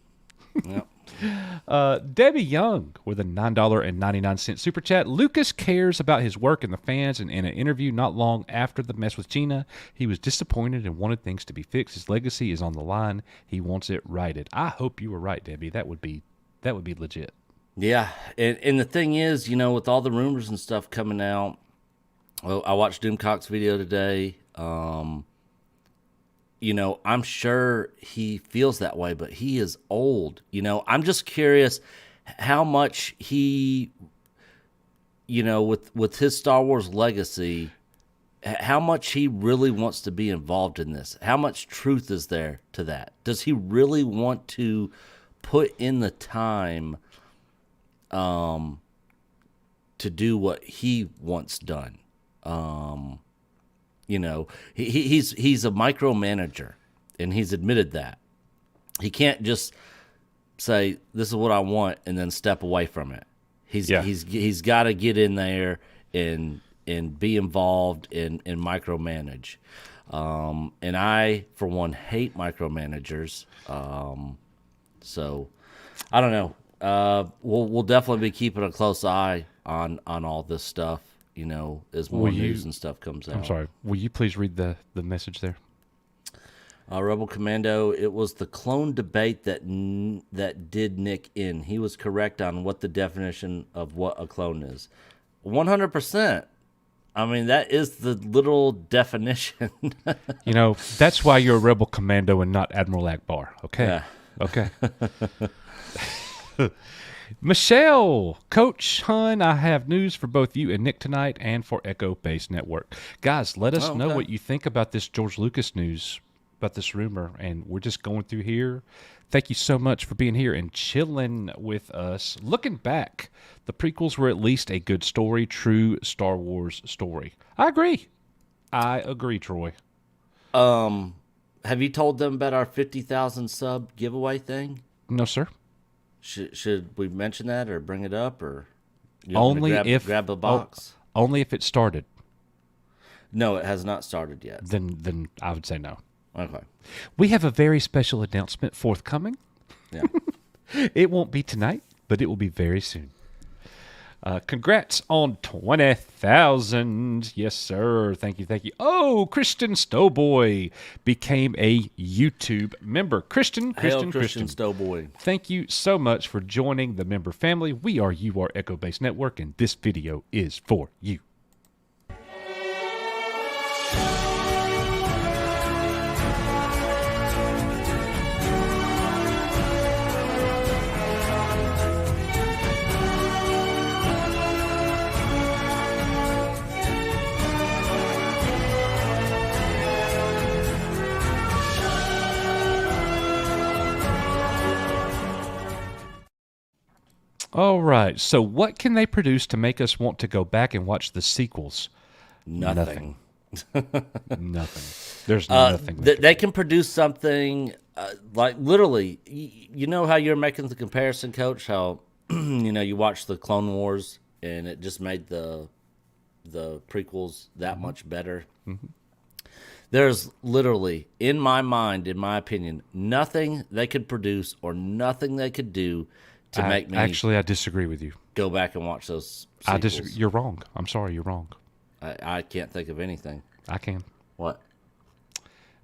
Speaker 2: Yep.
Speaker 1: Debbie Young with a $9.99 super chat. Lucas cares about his work and the fans, and in an interview not long after the mess with Gina, he was disappointed and wanted things to be fixed. His legacy is on the line. He wants it righted. I hope you were right, Debbie. That would be legit. Yeah,
Speaker 2: and the thing is, with all the rumors and stuff coming out, I watched Doomcock's video today. I'm sure he feels that way, but he is old. I'm just curious how much he, with his Star Wars legacy, how much he really wants to be involved in this. How much truth is there to that? Does he really want to put in the time to do what he wants done? He's a micromanager, and he's admitted that. He can't just say, this is what I want, and then step away from it. He's got to get in there and be involved and micromanage. And I, for one, hate micromanagers. So I don't know. We'll definitely be keeping a close eye on all this stuff, as more news and stuff comes out.
Speaker 1: I'm sorry. Will you please read the message there?
Speaker 2: Rebel Commando, it was the clone debate that did Nick in. He was correct on what the definition of what a clone is. 100%. I mean, that is the literal definition.
Speaker 1: That's why you're a Rebel Commando and not Admiral Akbar. Okay.
Speaker 2: Yeah.
Speaker 1: Okay. Michelle, Coach Hun, I have news for both you and Nick tonight and for Echo Base Network. Guys, let us know what you think about this George Lucas news, about this rumor, and we're just going through here. Thank you so much for being here and chilling with us. Looking back, the prequels were at least a good story, true Star Wars story. I agree, Troy.
Speaker 2: Have you told them about our 50,000 sub giveaway thing?
Speaker 1: No, sir.
Speaker 2: Should we mention that or bring it up, or
Speaker 1: only
Speaker 2: grab the box?
Speaker 1: Only if it started.
Speaker 2: No, it has not started yet.
Speaker 1: Then I would say no.
Speaker 2: Okay.
Speaker 1: We have a very special announcement forthcoming.
Speaker 2: Yeah.
Speaker 1: It won't be tonight, but it will be very soon. Congrats on 20,000. Yes, sir. Thank you. Oh, Christian Stowboy became a YouTube member. Christian
Speaker 2: Stowboy.
Speaker 1: Thank you so much for joining the member family. We are UR Echo Base Network, and this video is for you. All right. So, what can they produce to make us want to go back and watch the sequels?
Speaker 2: Nothing.
Speaker 1: Nothing. There's
Speaker 2: Uh,
Speaker 1: nothing.
Speaker 2: they can produce something like literally. You know how you're making the comparison, Coach? How you watch the Clone Wars and it just made the prequels that much better. There's literally, in my mind, in my opinion, nothing they could produce or nothing they could do to make me
Speaker 1: I disagree with you.
Speaker 2: go back and watch those sequels.
Speaker 1: I disagree. You're wrong. I'm sorry. You're wrong.
Speaker 2: I can't think of anything.
Speaker 1: I can.
Speaker 2: What?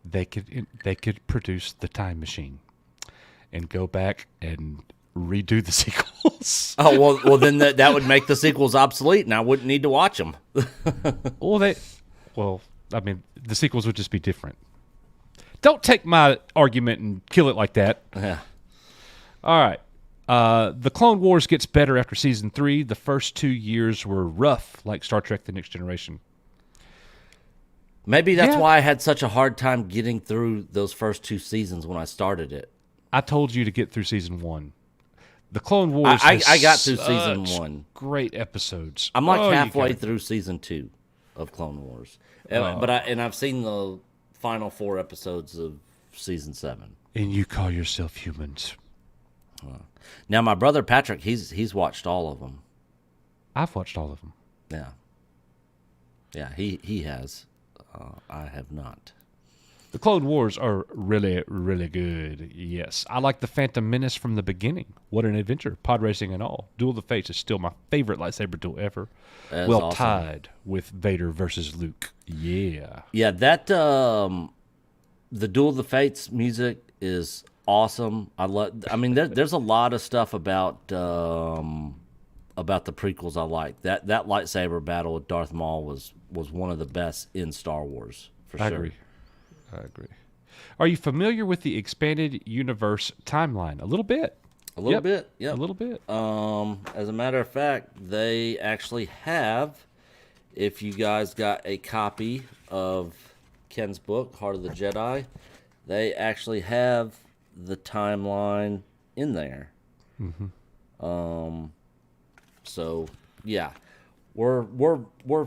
Speaker 1: They could produce the time machine and go back and redo the sequels.
Speaker 2: Oh well then that would make the sequels obsolete, and I wouldn't need to watch them.
Speaker 1: I mean, the sequels would just be different. Don't take my argument and kill it like that.
Speaker 2: Yeah.
Speaker 1: All right. The Clone Wars gets better after season 3. The first 2 years were rough, like Star Trek: The Next Generation.
Speaker 2: Maybe that's
Speaker 1: Yeah.
Speaker 2: why I had such a hard time getting through those first 2 seasons when I started it.
Speaker 1: I told you to get through season 1. The Clone Wars.
Speaker 2: I
Speaker 1: has
Speaker 2: got through season
Speaker 1: such
Speaker 2: 1.
Speaker 1: Great episodes.
Speaker 2: I'm like
Speaker 1: Oh, you
Speaker 2: halfway
Speaker 1: gotta-
Speaker 2: through season 2 of Clone Wars, I've seen the final 4 episodes of season 7.
Speaker 1: And you call yourself humans.
Speaker 2: Now my brother Patrick, he's watched all of them.
Speaker 1: I've watched all of them.
Speaker 2: Yeah, he has. I have not.
Speaker 1: The Clone Wars are really, really good. Yes. I like the Phantom Menace from the beginning. What an adventure. Pod racing and all. Duel of the Fates is still my favorite lightsaber duel ever.
Speaker 2: That's
Speaker 1: well
Speaker 2: awesome.
Speaker 1: tied with Vader versus Luke. Yeah.
Speaker 2: Yeah, that the Duel of the Fates music is awesome. I mean, there's a lot of stuff about the prequels I like. That lightsaber battle with Darth Maul was one of the best in Star Wars for
Speaker 1: I
Speaker 2: sure.
Speaker 1: agree. Are you familiar with the expanded universe timeline? A little bit.
Speaker 2: A little
Speaker 1: Yep.
Speaker 2: bit, yeah.
Speaker 1: A little bit.
Speaker 2: As a matter of fact, they actually have. If you guys got a copy of Ken's book, Heart of the Jedi, they actually have the timeline in there. So yeah, I'm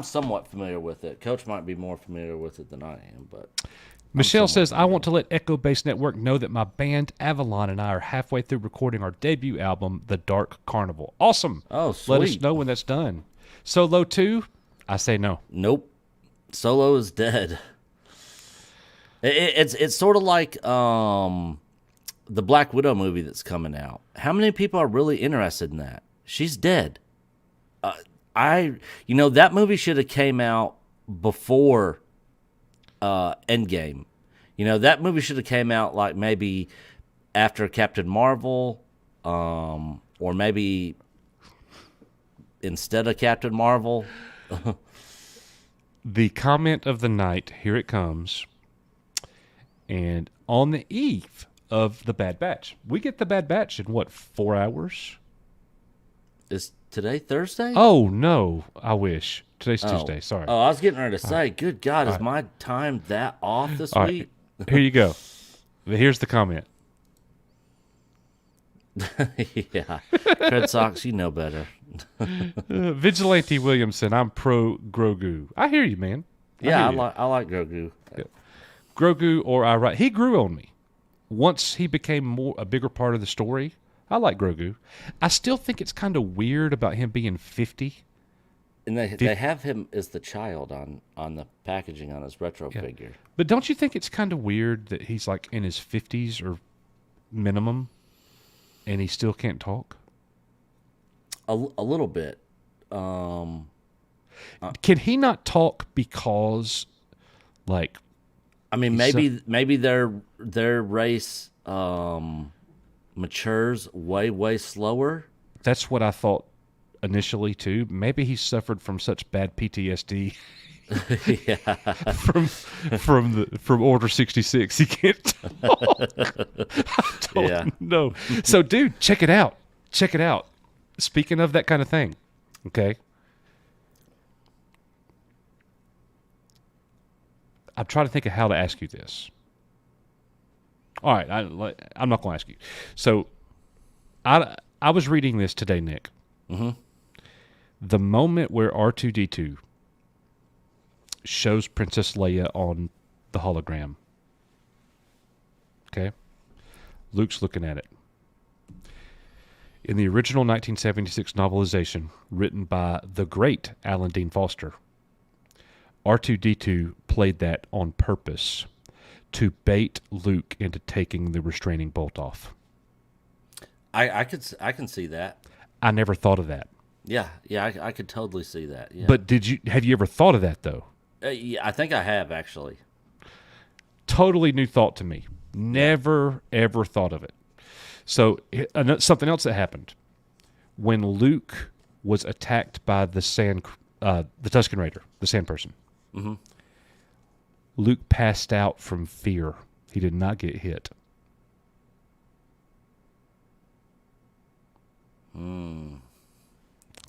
Speaker 2: somewhat familiar with it. Coach might be more familiar with it than I am, but
Speaker 1: Michelle says, I want to let Echo Base Network know that my band Avalon and I are halfway through recording our debut album, The Dark Carnival. Awesome.
Speaker 2: Oh,
Speaker 1: Let us
Speaker 2: sweet.
Speaker 1: know when that's done. Solo 2? I say no.
Speaker 2: nope, Solo is dead. It's sort of like the Black Widow movie that's coming out. How many people are really interested in that? She's dead. That movie should have came out before Endgame. That movie should have came out like maybe after Captain Marvel, or maybe instead of Captain Marvel.
Speaker 1: The comment of the night, here it comes. And on the eve of the Bad Batch, we get the Bad Batch in what, 4 hours?
Speaker 2: Is today Thursday?
Speaker 1: Oh, no. I wish. Today's
Speaker 2: Oh.
Speaker 1: Tuesday. Sorry.
Speaker 2: Oh, I was getting ready to say, good God, is my time that off this
Speaker 1: All right.
Speaker 2: week?
Speaker 1: Here you go. Here's the comment.
Speaker 2: Yeah. Red Sox, you know better.
Speaker 1: Vigilante Williamson, I'm pro Grogu. I hear you, man.
Speaker 2: Yeah,
Speaker 1: hear you.
Speaker 2: I like Grogu.
Speaker 1: Grogu or I right. He grew on me. Once he became a bigger part of the story, I like Grogu. I still think it's kind of weird about him being 50.
Speaker 2: And they have him as the child on the packaging on his retro
Speaker 1: Yeah.
Speaker 2: figure.
Speaker 1: But don't you think it's kind of weird that he's like in his 50s or minimum and he still can't talk?
Speaker 2: A little bit.
Speaker 1: Can he not talk because like
Speaker 2: I mean, maybe their race matures way slower.
Speaker 1: that's what I thought initially too. Maybe he suffered from such bad PTSD
Speaker 2: Yeah.
Speaker 1: from Order 66. He can't talk. I don't
Speaker 2: Yeah.
Speaker 1: know. So, dude, check it out. Check it out. Speaking of that kind of thing, okay. I'm trying to think of how to ask you this. All right, I'm not going to ask you. So, I was reading this today, Nick.
Speaker 2: Mm-hmm.
Speaker 1: The moment where R2-D2 shows Princess Leia on the hologram. Okay? Luke's looking at it. In the original 1976 novelization, written by the great Alan Dean Foster, R2-D2 played that on purpose to bait Luke into taking the restraining bolt off.
Speaker 2: I can see that.
Speaker 1: I never thought of that.
Speaker 2: Yeah, I could totally see that. Yeah.
Speaker 1: But have you ever thought of that, though?
Speaker 2: Yeah, I think I have, actually.
Speaker 1: Totally new thought to me. Never, ever thought of it. So, something else that happened. When Luke was attacked by the Tusken Raider, the Sand Person,
Speaker 2: Mm-hmm.
Speaker 1: Luke passed out from fear. He did not get hit.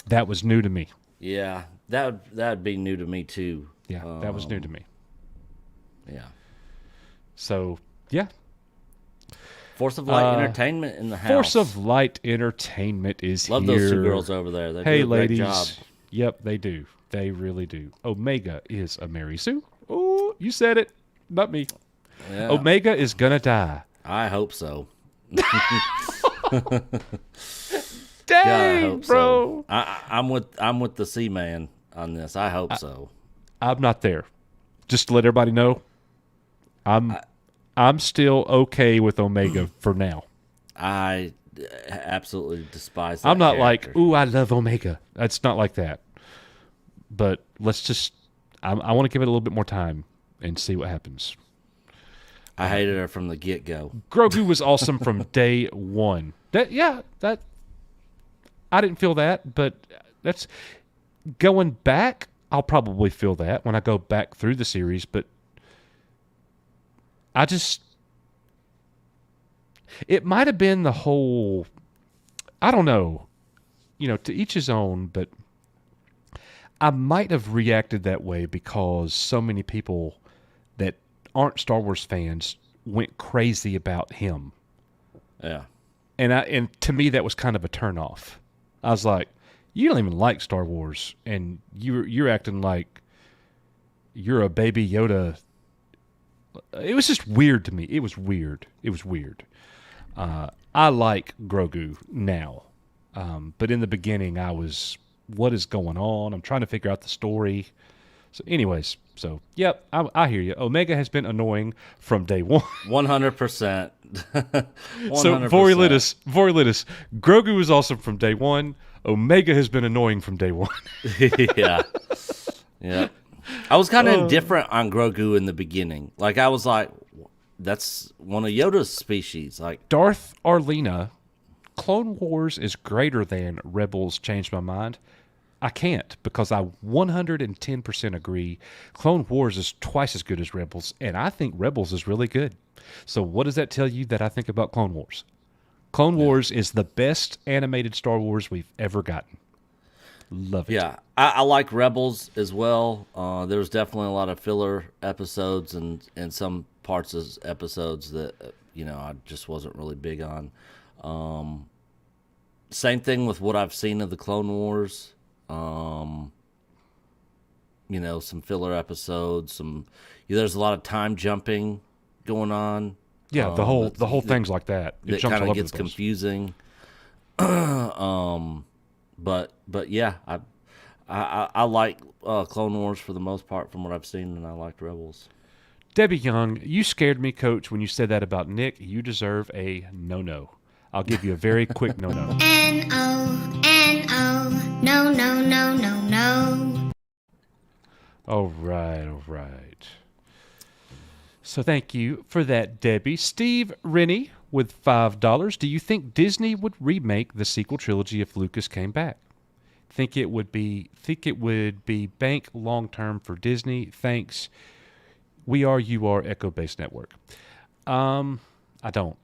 Speaker 1: That was new to me.
Speaker 2: Yeah, that'd be new to me, too.
Speaker 1: Yeah, that was new to me.
Speaker 2: Yeah.
Speaker 1: So, yeah.
Speaker 2: Force of Light Entertainment in the house.
Speaker 1: Force of Light Entertainment is
Speaker 2: Love
Speaker 1: here.
Speaker 2: those two girls over there. They
Speaker 1: Hey,
Speaker 2: do a great
Speaker 1: ladies.
Speaker 2: job.
Speaker 1: Yep, they do. They really do. Omega is a Mary Sue. Oh, you said it, not me.
Speaker 2: Yeah,
Speaker 1: Omega is gonna die.
Speaker 2: I hope so.
Speaker 1: Dang,
Speaker 2: I hope
Speaker 1: bro.
Speaker 2: so. I'm with the C-Man on this. I hope so.
Speaker 1: I'm not there. Just to let everybody know, I'm still okay with Omega for now.
Speaker 2: I absolutely despise that
Speaker 1: I'm not
Speaker 2: character.
Speaker 1: like, ooh, I love Omega. It's not like that. But let's just, I want to give it a little bit more time and see what happens.
Speaker 2: I hated her from the get-go.
Speaker 1: Grogu was awesome from day one. I didn't feel that, but that's going back. I'll probably feel that when I go back through the series, but it might have been the whole, I don't know, to each his own, but I might have reacted that way because so many people that aren't Star Wars fans went crazy about him.
Speaker 2: Yeah.
Speaker 1: And to me, that was kind of a turnoff. I was like, you don't even like Star Wars, and you're acting like you're a baby Yoda. It was just weird to me. It was weird. I like Grogu now, but in the beginning, I was, what is going on? I'm trying to figure out the story. So, anyways, yep, I hear you. Omega has been annoying from day one.
Speaker 2: 100%. 100%.
Speaker 1: So, Vorilitis, Grogu was awesome from day one. Omega has been annoying from day one.
Speaker 2: Yeah. Yeah. I was kind of indifferent on Grogu in the beginning. Like, I was like, that's one of Yoda's species. Like,
Speaker 1: Darth Arlena, Clone Wars is greater than Rebels changed my mind. I can't, because I 110% agree. Clone Wars is twice as good as Rebels, and I think Rebels is really good. So what does that tell you that I think about Clone Wars? Clone Wars is the best animated Star Wars we've ever gotten. Love it.
Speaker 2: yeah, I like Rebels as well. There was definitely a lot of filler episodes and some parts of episodes that, I just wasn't really big on. Same thing with what I've seen of the Clone Wars. Some filler episodes. There's a lot of time jumping going on.
Speaker 1: Yeah, the whole thing's like that. It
Speaker 2: That
Speaker 1: jumps
Speaker 2: kind
Speaker 1: all
Speaker 2: of
Speaker 1: over
Speaker 2: gets
Speaker 1: the place.
Speaker 2: confusing. But yeah, I like Clone Wars for the most part from what I've seen, and I liked Rebels.
Speaker 1: Debbie Young, you scared me, Coach, when you said that about Nick. You deserve a no-no. I'll give you a very quick no-no.
Speaker 5: N-O, N-O, no, no, no, no, no.
Speaker 1: All right. So thank you for that, Debbie. Steve Rennie with $5. Do you think Disney would remake the sequel trilogy if Lucas came back? Think it would be bank long term for Disney? Thanks. We are you are Echo Base Network. I don't.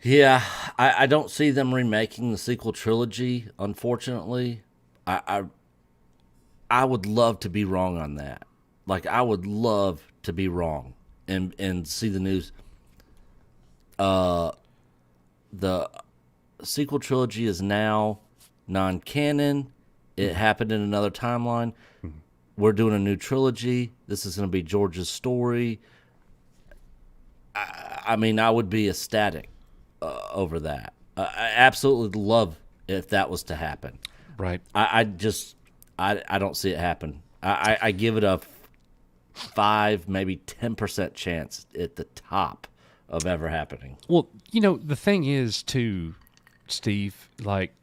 Speaker 2: Yeah, I don't see them remaking the sequel trilogy. Unfortunately, I would love to be wrong on that. Like, I would love to be wrong and see the news. the sequel trilogy is now non-canon. It happened in another timeline. We're doing a new trilogy. This is going to be George's story. I mean, I would be ecstatic over that. I absolutely love if that was to happen.
Speaker 1: Right.
Speaker 2: I don't see it happen. I give it a 5, maybe 10% chance at the top of ever happening.
Speaker 1: Well, the thing is, too, Steve, like,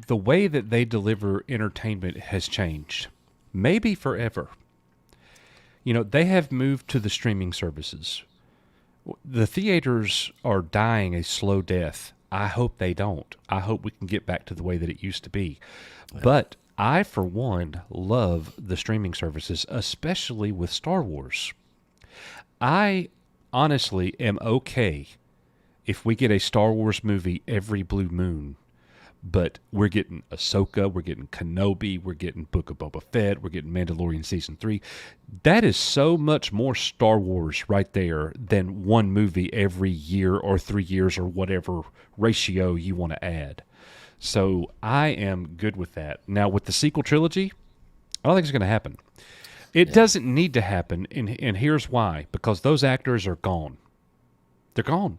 Speaker 1: the way that they deliver entertainment has changed. Maybe forever. They have moved to the streaming services. The theaters are dying a slow death. I hope they don't. I hope we can get back to the way that it used to be. Yeah. But I, for one, love the streaming services, especially with Star Wars. I honestly am okay if we get a Star Wars movie every blue moon, but we're getting Ahsoka, we're getting Kenobi, we're getting Book of Boba Fett, we're getting Mandalorian Season 3. That is so much more Star Wars right there than one movie every year or 3 years or whatever ratio you want to add. So I am good with that. Now, with the sequel trilogy, I don't think it's going to happen. It doesn't need to happen, and here's why. Because those actors are gone. They're gone.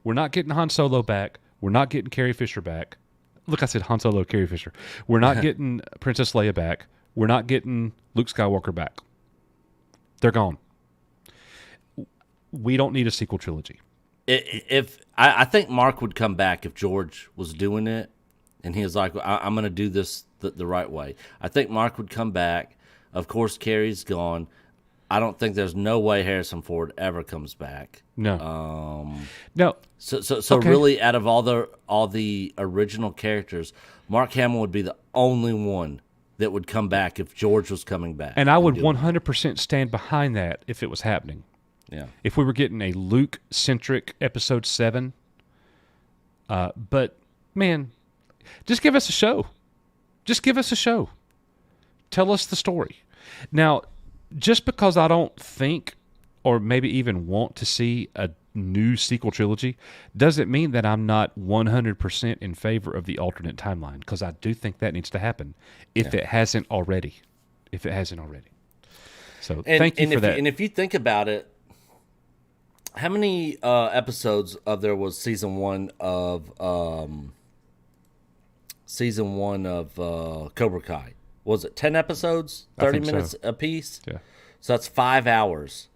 Speaker 1: We're not getting Han Solo back. We're not getting Carrie Fisher back. Look, I said Han Solo, Carrie Fisher. We're not getting Princess Leia back. We're not getting Luke Skywalker back. They're gone. We don't need a sequel trilogy.
Speaker 2: I think Mark would come back if George was doing it, and he was like, I'm going to do this the right way. I think Mark would come back. Of course, Carrie's gone. I don't think there's no way Harrison Ford ever comes back.
Speaker 1: No. No.
Speaker 2: So okay. Really, out of all the original characters, Mark Hamill would be the only one that would come back if George was coming back.
Speaker 1: And I would 100% stand behind that if it was happening.
Speaker 2: Yeah.
Speaker 1: If we were getting a Luke-centric Episode 7. But, man, just give us a show. Just give us a show. Tell us the story. Now, just because I don't think or maybe even want to see a new sequel trilogy doesn't mean that I'm not 100% in favor of the alternate timeline, because I do think that needs to happen if it hasn't already. So thank you for that.
Speaker 2: And if you think about it, how many episodes of there was season one of Cobra Kai? Was it 10 episodes, 30 minutes apiece?
Speaker 1: Yeah.
Speaker 2: So that's 5 hours.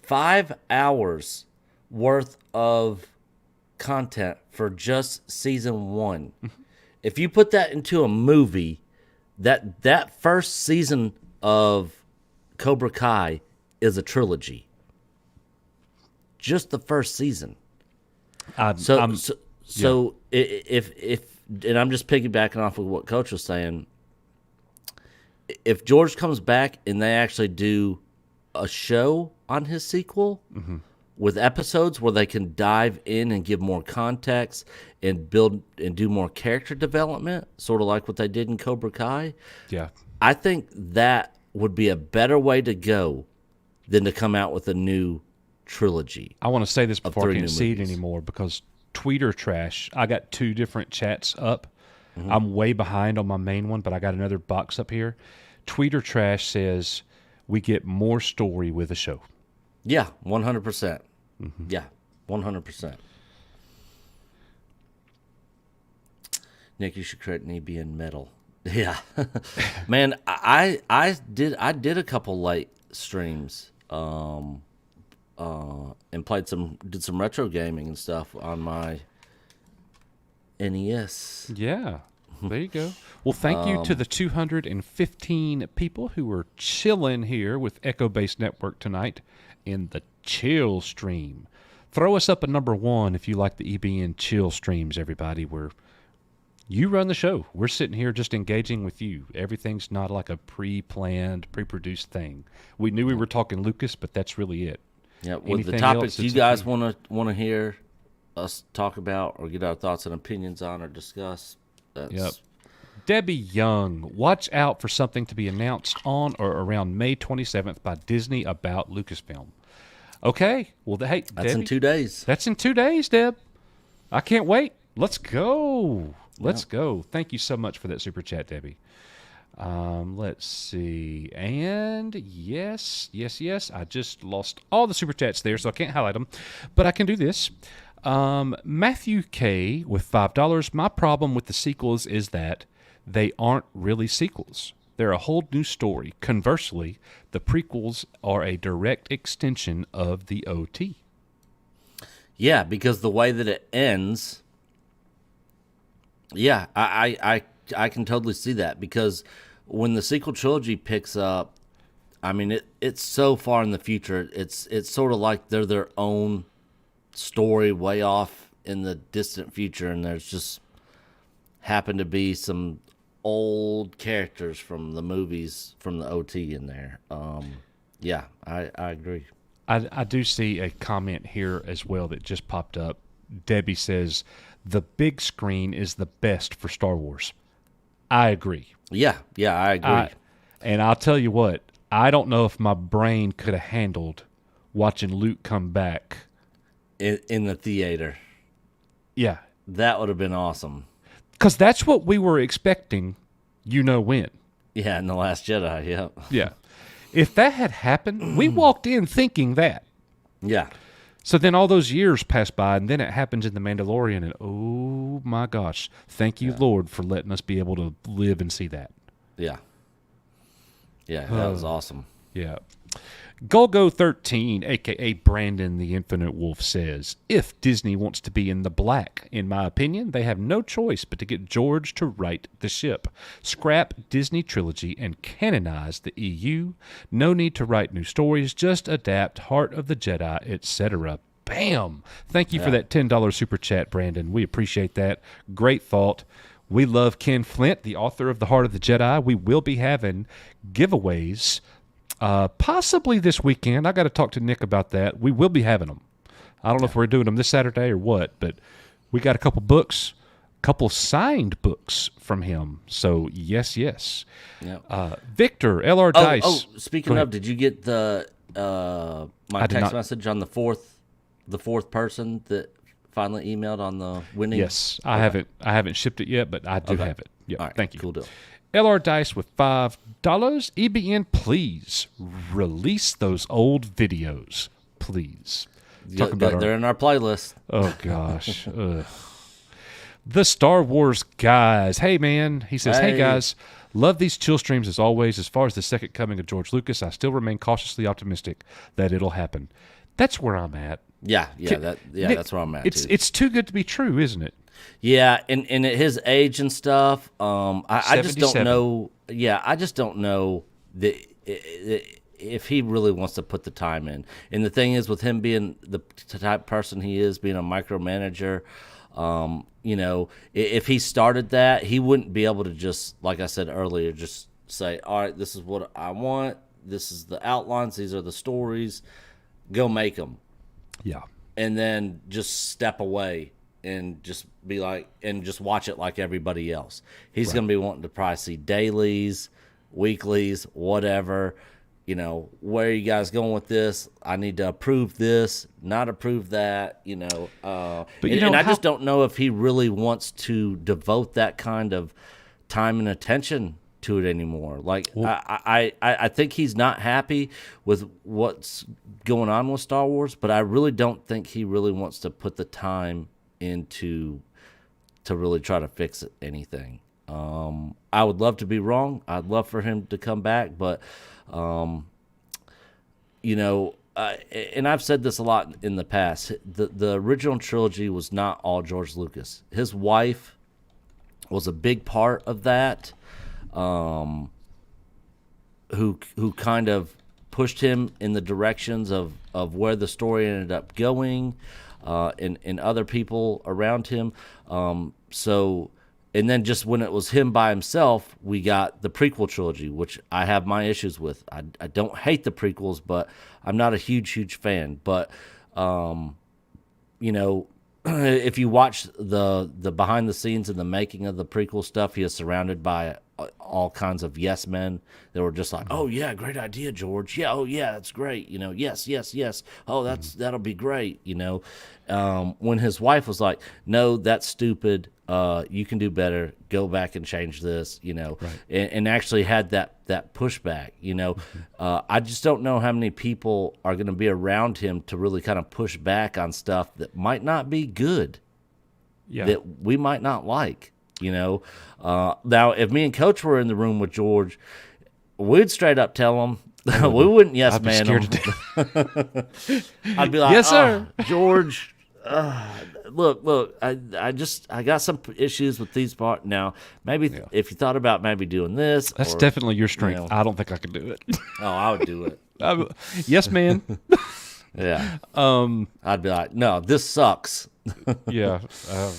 Speaker 2: 5 hours worth of content for just season one. If you put that into a movie, that first season of Cobra Kai is a trilogy. Just the first season. If and I'm just piggybacking off of what Coach was saying, if George comes back and they actually do a show on his sequel with episodes where they can dive in and give more context and build and do more character development, sort of like what they did in Cobra Kai, I think that would be a better way to go than to come out with a new trilogy.
Speaker 1: I want to say this before I can't see it anymore, because Tweeter Trash, I got 2 different chats up. I'm way behind on my main one, but I got another box up here. Tweeter Trash says we get more story with a show.
Speaker 2: Yeah, 100%. Yeah, 100%. Nick, you should create an EBN medal. Yeah, man, I did a couple late streams, and did some retro gaming and stuff on my NES.
Speaker 1: Yeah, there you go. Well, thank you to the 215 people who were chilling here with Echo Base Network tonight in the chill stream. Throw us up a number 1 if you like the EBN chill streams, everybody. You run the show. We're sitting here just engaging with you. Everything's not like a pre-planned, pre-produced thing. We knew we were talking Lucas, but that's really it.
Speaker 2: Yeah, with the topics you guys want to hear us talk about or get our thoughts and opinions on or discuss.
Speaker 1: Yep. Debbie Young, watch out for something to be announced on or around May 27th by Disney about Lucasfilm. Okay. Well, hey,
Speaker 2: that's
Speaker 1: Debbie,
Speaker 2: in 2 days.
Speaker 1: That's in 2 days, Deb. I can't wait. Let's go. Let's go. Thank you so much for that super chat, Debbie. Let's see. And yes. I just lost all the super chats there, so I can't highlight them. But I can do this. Matthew K. with $5. My problem with the sequels is that they aren't really sequels. They're a whole new story. Conversely, the prequels are a direct extension of the OT.
Speaker 2: Yeah, because the way that it ends, yeah, I can totally see that. Because when the sequel trilogy picks up, I mean, it's so far in the future. It's sort of like they're their own story way off in the distant future, and there's just happen to be some old characters from the movies from the OT in there. Yeah, I agree.
Speaker 1: I do see a comment here as well that just popped up. Debbie says, the big screen is the best for Star Wars. I agree.
Speaker 2: Yeah, I agree.
Speaker 1: And I'll tell you what, I don't know if my brain could have handled watching Luke come back.
Speaker 2: In the theater.
Speaker 1: Yeah.
Speaker 2: That would have been awesome.
Speaker 1: Because that's what we were expecting, when.
Speaker 2: Yeah, in The Last Jedi, yeah.
Speaker 1: Yeah. If that had happened, we walked in thinking that.
Speaker 2: Yeah.
Speaker 1: So then all those years pass by, and then it happens in The Mandalorian, and oh my gosh, thank you, Lord, for letting us be able to live and see that.
Speaker 2: Yeah. Yeah, that was awesome.
Speaker 1: Yeah. Golgo13, a.k.a. Brandon the Infinite Wolf, says, if Disney wants to be in the black, in my opinion, they have no choice but to get George to right the ship. Scrap Disney Trilogy and canonize the EU. No need to write new stories, just adapt Heart of the Jedi, etc. Bam! Thank you for that $10 super chat, Brandon. We appreciate that. Great thought. We love Ken Flint, the author of The Heart of the Jedi. We will be having giveaways possibly this weekend. I got to talk to Nick about that. We will be having them. I don't know if we're doing them this Saturday or what, but we got a couple books, couple signed books from him. So yes.
Speaker 2: Yeah.
Speaker 1: Victor L.R. Dice.
Speaker 2: Oh, speaking of, did you get the my text message on the fourth person that finally emailed on the winning?
Speaker 1: Yes, I haven't shipped it yet, but I do have it. Yeah,
Speaker 2: right,
Speaker 1: thank you.
Speaker 2: Cool deal.
Speaker 1: LR Dice with $5. EBN, please release those old videos, please.
Speaker 2: They're in our playlist.
Speaker 1: Oh gosh. The Star Wars guys. Hey man, he says, hey guys, love these chill streams as always. As far as the second coming of George Lucas, I still remain cautiously optimistic that it'll happen. That's where I'm at.
Speaker 2: That's where I'm at.
Speaker 1: It's too good to be true, isn't it?
Speaker 2: Yeah, and at his age and stuff, I just don't know. Yeah, I just don't know if he really wants to put the time in. And the thing is, with him being the type of person he is, being a micromanager, if he started that, he wouldn't be able to just, like I said earlier, just say, all right, this is what I want. This is the outlines. These are the stories. Go make them.
Speaker 1: Yeah.
Speaker 2: And then just step away and just be like, and just watch it like everybody else. He's going to be wanting to probably see dailies, weeklies, whatever. Where are you guys going with this? I need to approve this, not approve that, I just don't know if he really wants to devote that kind of time and attention to it anymore. Like, I think he's not happy with what's going on with Star Wars, but I really don't think he really wants to put the time into to really try to fix anything. I would love to be wrong. I'd love for him to come back, but and I've said this a lot in the past. The original trilogy was not all George Lucas. His wife was a big part of that. Who kind of pushed him in the directions of where the story ended up going, and other people around him. And then just when it was him by himself, we got the prequel trilogy, which I have my issues with. I don't hate the prequels, but I'm not a huge fan. But, if you watch the behind the scenes and the making of the prequel stuff, he is surrounded by all kinds of yes men that were just like, oh yeah, great idea, George. Yeah, oh yeah, that's great. Yes, yes, yes. Oh, that'll be great. When his wife was like, no, that's stupid. You can do better. Go back and change this. And actually had that pushback. I just don't know how many people are going to be around him to really kind of push back on stuff that might not be good. Yeah. That we might not like. Now, if me and Coach were in the room with George, we'd straight up tell him. We wouldn't yes man him. I'd be like, yes, sir, George. Look. I got some issues with these parts. Now, maybe if you thought about maybe doing this,
Speaker 1: that's definitely your strength. I don't think I could do it.
Speaker 2: Oh, I would do it.
Speaker 1: Yes, man.
Speaker 2: Yeah. I'd be like, no, this sucks.
Speaker 1: Yeah.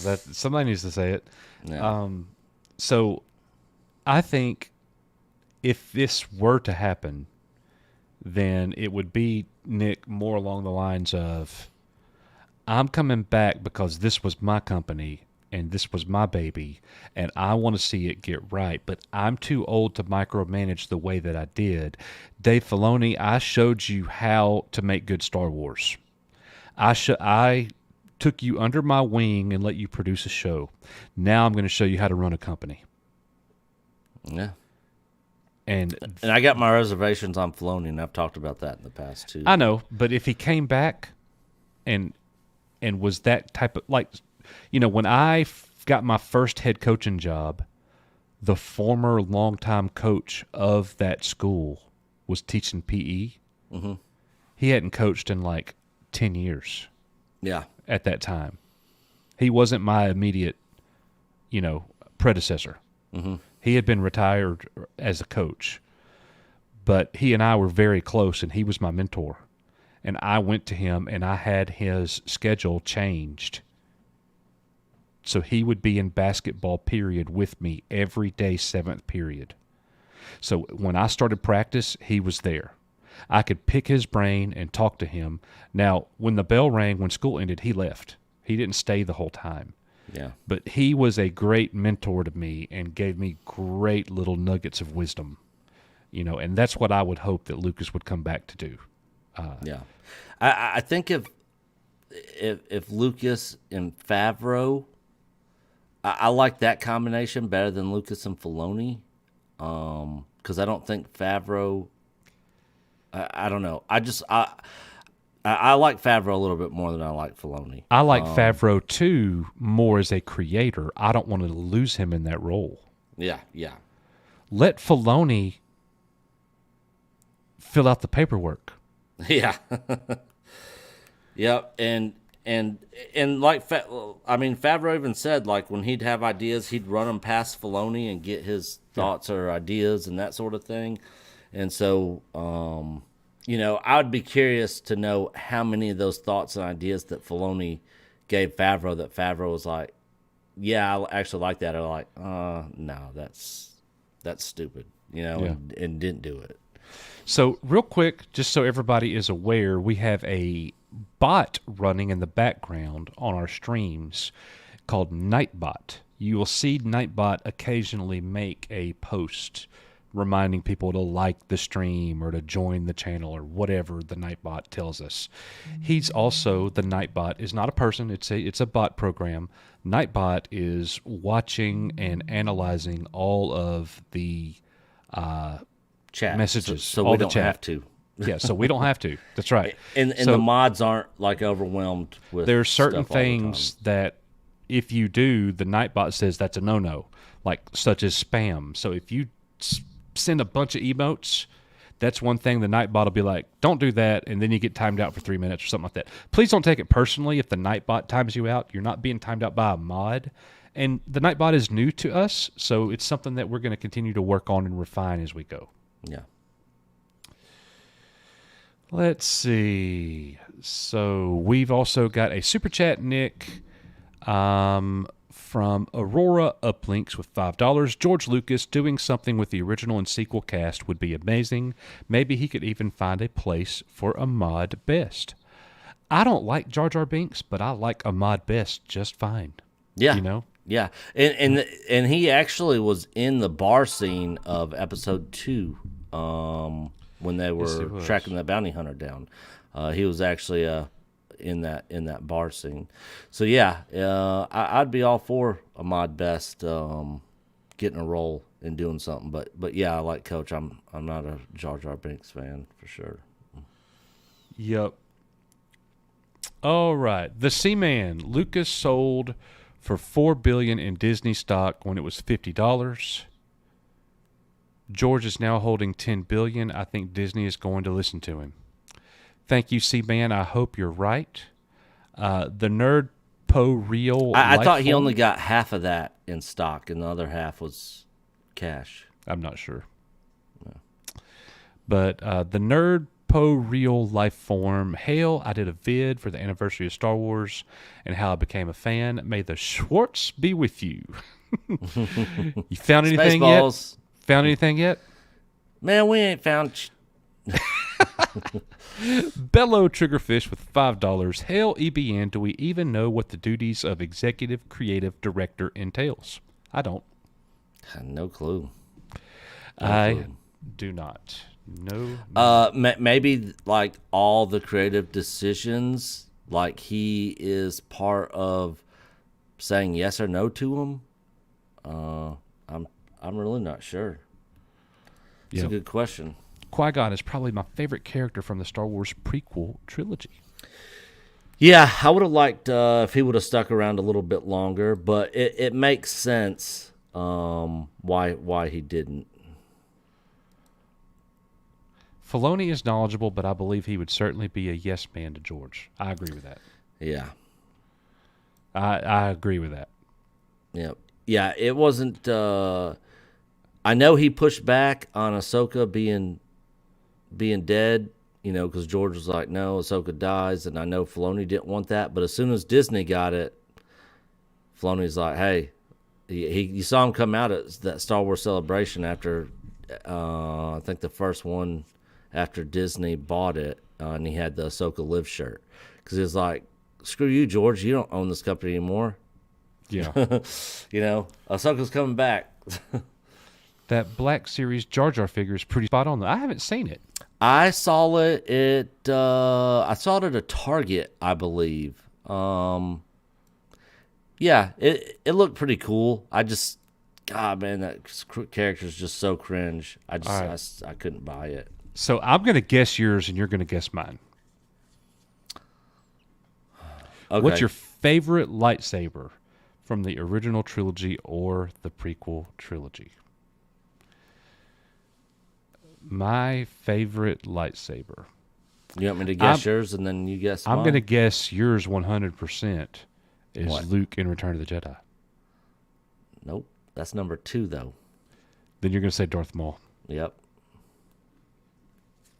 Speaker 1: That somebody needs to say it.
Speaker 2: Yeah.
Speaker 1: So I think if this were to happen, then it would be, Nick, more along the lines of, I'm coming back because this was my company and this was my baby and I want to see it get right, but I'm too old to micromanage the way that I did. Dave Filoni, I showed you how to make good Star Wars. I took you under my wing and let you produce a show. Now I'm going to show you how to run a company.
Speaker 2: Yeah.
Speaker 1: And
Speaker 2: I got my reservations on Filoni, and I've talked about that in the past too.
Speaker 1: I know, but if he came back and was that type of, like, when I got my first head coaching job, the former longtime coach of that school was teaching PE. Mm-hmm. He hadn't coached in like 10 years.
Speaker 2: Yeah.
Speaker 1: At that time. He wasn't my immediate, predecessor. Mm-hmm. He had been retired as a coach, but he and I were very close, and he was my mentor. And I went to him, and I had his schedule changed. So he would be in basketball period with me every day, 7th period. So when I started practice, he was there. I could pick his brain and talk to him. Now, when the bell rang, when school ended, he left. He didn't stay the whole time.
Speaker 2: Yeah.
Speaker 1: But he was a great mentor to me and gave me great little nuggets of wisdom. And that's what I would hope that Lucas would come back to do.
Speaker 2: Yeah. I think if Lucas and Favreau, I like that combination better than Lucas and Filoni, because I don't think Favreau. I don't know. I like Favreau a little bit more than I like Filoni.
Speaker 1: I like Favreau too more as a creator. I don't want to lose him in that role.
Speaker 2: Yeah.
Speaker 1: Let Filoni fill out the paperwork.
Speaker 2: Yeah. Yep. And like, Favreau even said, like, when he'd have ideas, he'd run them past Filoni and get his thoughts or ideas and that sort of thing. And so, I would be curious to know how many of those thoughts and ideas that Filoni gave Favreau that Favreau was like, yeah, I actually like that. Or like, no, that's stupid, and didn't do it.
Speaker 1: So real quick, just so everybody is aware, we have a bot running in the background on our streams called Nightbot. You will see Nightbot occasionally make a post reminding people to like the stream or to join the channel or whatever the Nightbot tells us. He's also, the Nightbot is not a person, it's a bot program. Nightbot is watching and analyzing all of the
Speaker 2: chat
Speaker 1: messages,
Speaker 2: so
Speaker 1: all
Speaker 2: we
Speaker 1: the
Speaker 2: don't
Speaker 1: chat.
Speaker 2: have to.
Speaker 1: Yeah, so we don't have to. That's right.
Speaker 2: And
Speaker 1: so
Speaker 2: the mods aren't like overwhelmed with.
Speaker 1: There's certain things that if you do, the Nightbot says that's a no-no, like such as spam. So if you send a bunch of emotes, that's one thing the Nightbot will be like, don't do that, and then you get timed out for 3 minutes or something like that. Please don't take it personally if the Nightbot times you out. You're not being timed out by a mod. And the Nightbot is new to us, so it's something that we're going to continue to work on and refine as we go.
Speaker 2: Yeah.
Speaker 1: Let's see. So we've also got a super chat, Nick, from Aurora Uplinks with $5. George Lucas doing something with the original and sequel cast would be amazing. Maybe he could even find a place for Ahmad Best. I don't like Jar Jar Binks, but I like Ahmad Best just fine.
Speaker 2: Yeah.
Speaker 1: You know?
Speaker 2: Yeah, and he actually was in the bar scene of episode 2, when they were tracking the bounty hunter down. He was actually in that bar scene. So yeah, I'd be all for Ahmad Best getting a role and doing something. But yeah, I like Coach. I'm not a Jar Jar Binks fan for sure.
Speaker 1: Yep. All right, the Seaman. Lucas sold for $4 billion in Disney stock when it was $50. George is now holding $10 billion. I think Disney is going to listen to him. Thank you, Seaman. I hope you're right. The Nerd Po Real.
Speaker 2: I thought he only got half of that in stock, and the other half was cash.
Speaker 1: I'm not sure. No. But the Nerd Po Real Life Form. Hail, I did a vid for the anniversary of Star Wars and how I became a fan. May the Schwartz be with you. You found anything yet? Found anything yet?
Speaker 2: Man, we ain't found...
Speaker 1: Bellow Triggerfish with $5. Hail, EBN, do we even know what the duties of executive creative director entails? I don't.
Speaker 2: No clue.
Speaker 1: I do not. No.
Speaker 2: Maybe like all the creative decisions, like he is part of saying yes or no to them. I'm really not sure. It's a good question.
Speaker 1: Qui-Gon is probably my favorite character from the Star Wars prequel trilogy.
Speaker 2: Yeah, I would have liked if he would have stuck around a little bit longer, but it makes sense why he didn't.
Speaker 1: Filoni is knowledgeable, but I believe he would certainly be a yes man to George. I agree with that.
Speaker 2: Yeah.
Speaker 1: I agree with that.
Speaker 2: Yeah. Yeah, it wasn't... I know he pushed back on Ahsoka being dead, because George was like, no, Ahsoka dies, and I know Filoni didn't want that, but as soon as Disney got it, Filoni's like, hey, you saw him come out at that Star Wars Celebration after, I think the first one after Disney bought it, and he had the Ahsoka Live shirt, because he was like, screw you, George, you don't own this company anymore.
Speaker 1: Yeah.
Speaker 2: Ahsoka's coming back.
Speaker 1: That Black Series Jar Jar figure is pretty spot on. I haven't seen it.
Speaker 2: I saw it at a Target, I believe. Yeah, it looked pretty cool. God, man, that character is just so cringe. I couldn't buy it.
Speaker 1: So I'm going to guess yours, and you're going to guess mine.
Speaker 2: Okay.
Speaker 1: What's your favorite lightsaber from the original trilogy or the prequel trilogy? My favorite lightsaber.
Speaker 2: You want me to guess yours and then you guess mine?
Speaker 1: I'm going to guess yours 100% is
Speaker 2: What?
Speaker 1: Luke in Return of the Jedi.
Speaker 2: Nope. That's number 2, though.
Speaker 1: Then you're going to say Darth Maul.
Speaker 2: Yep.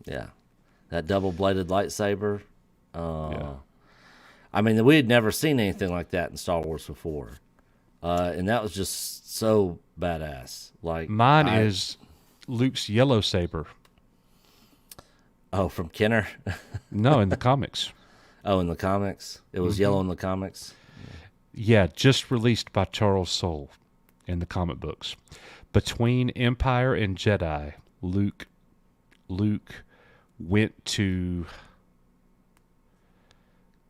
Speaker 2: Yeah. That double-bladed lightsaber.
Speaker 1: Yeah.
Speaker 2: I mean, we had never seen anything like that in Star Wars before. And that was just so badass.
Speaker 1: Mine is Luke's yellow saber.
Speaker 2: Oh, from Kenner?
Speaker 1: No, in the comics.
Speaker 2: Oh, in the comics? It was yellow in the comics?
Speaker 1: Yeah, just released by Charles Soule in the comic books. Between Empire and Jedi, Luke went to...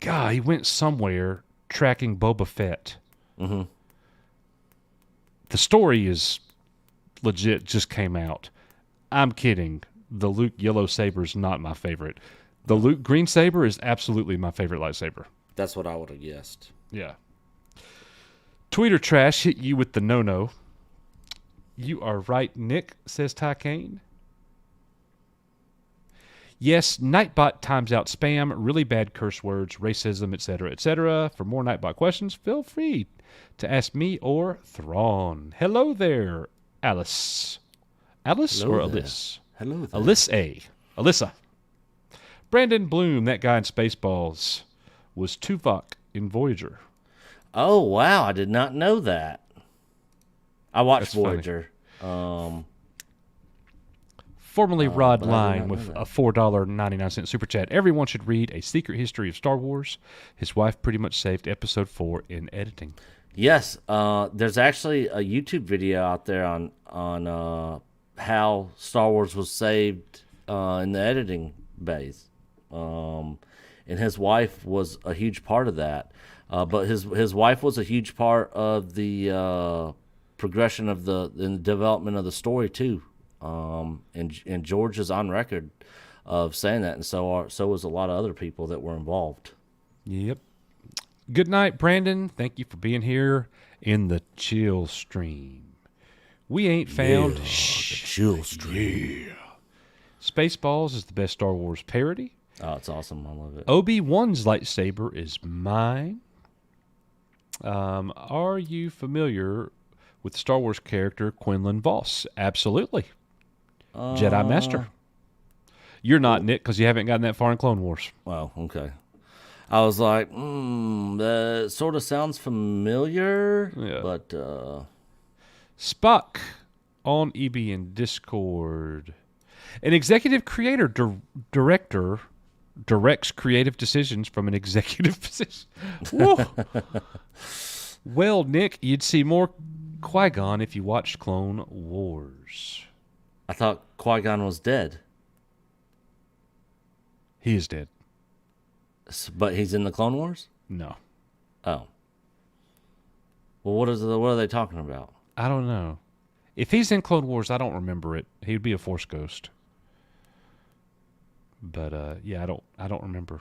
Speaker 1: God, he went somewhere tracking Boba Fett.
Speaker 2: Mm-hmm.
Speaker 1: The story is legit, just came out. I'm kidding. The Luke yellow saber is not my favorite. The Luke green saber is absolutely my favorite lightsaber.
Speaker 2: That's what I would have guessed.
Speaker 1: Yeah. Tweeter Trash hit you with the no-no. You are right, Nick, says Ty Kane. Yes, Nightbot times out spam, really bad curse words, racism, etc., etc. For more Nightbot questions, feel free to ask me or Thrawn. Hello there, Alice. Alice
Speaker 2: Hello
Speaker 1: or
Speaker 2: there.
Speaker 1: Alice?
Speaker 2: Hello there.
Speaker 1: Alyssa. Brandon Bloom, that guy in Spaceballs, was Tuvok in Voyager.
Speaker 2: Oh, wow. I did not know that. I watched
Speaker 1: That's funny.
Speaker 2: Voyager.
Speaker 1: Formerly Rod
Speaker 2: but I did
Speaker 1: Line
Speaker 2: not know
Speaker 1: with
Speaker 2: that.
Speaker 1: a $4.99 super chat. Everyone should read A Secret History of Star Wars. His wife pretty much saved episode 4 in editing.
Speaker 2: Yes, there's actually a YouTube video out there on how Star Wars was saved in the editing bays, and his wife was a huge part of that. But his wife was a huge part of the progression of the development of the story too. And George is on record of saying that, and so was a lot of other people that were involved.
Speaker 1: Yep. Good night, Brandon. Thank you for being here in the chill stream. We ain't found
Speaker 2: the chill stream.
Speaker 1: Yeah. Spaceballs is the best Star Wars parody.
Speaker 2: Oh, it's awesome. I love it.
Speaker 1: Obi-Wan's lightsaber is mine. Are you familiar with the Star Wars character Quinlan Voss? Absolutely. Jedi Master. You're not, Nick, because you haven't gotten that far in Clone Wars.
Speaker 2: Wow, okay. I was like, that sort of sounds familiar,
Speaker 1: Yeah.
Speaker 2: but
Speaker 1: Spock on EBN Discord. An executive creator director directs creative decisions from an executive position. Woo. Well, Nick, you'd see more Qui-Gon if you watched Clone Wars.
Speaker 2: I thought Qui-Gon was dead,
Speaker 1: He is dead.
Speaker 2: but he's in the Clone Wars?
Speaker 1: No.
Speaker 2: Oh. Well, what are they talking about?
Speaker 1: I don't know. If he's in Clone Wars, I don't remember it. He would be a Force ghost. But yeah, I don't remember.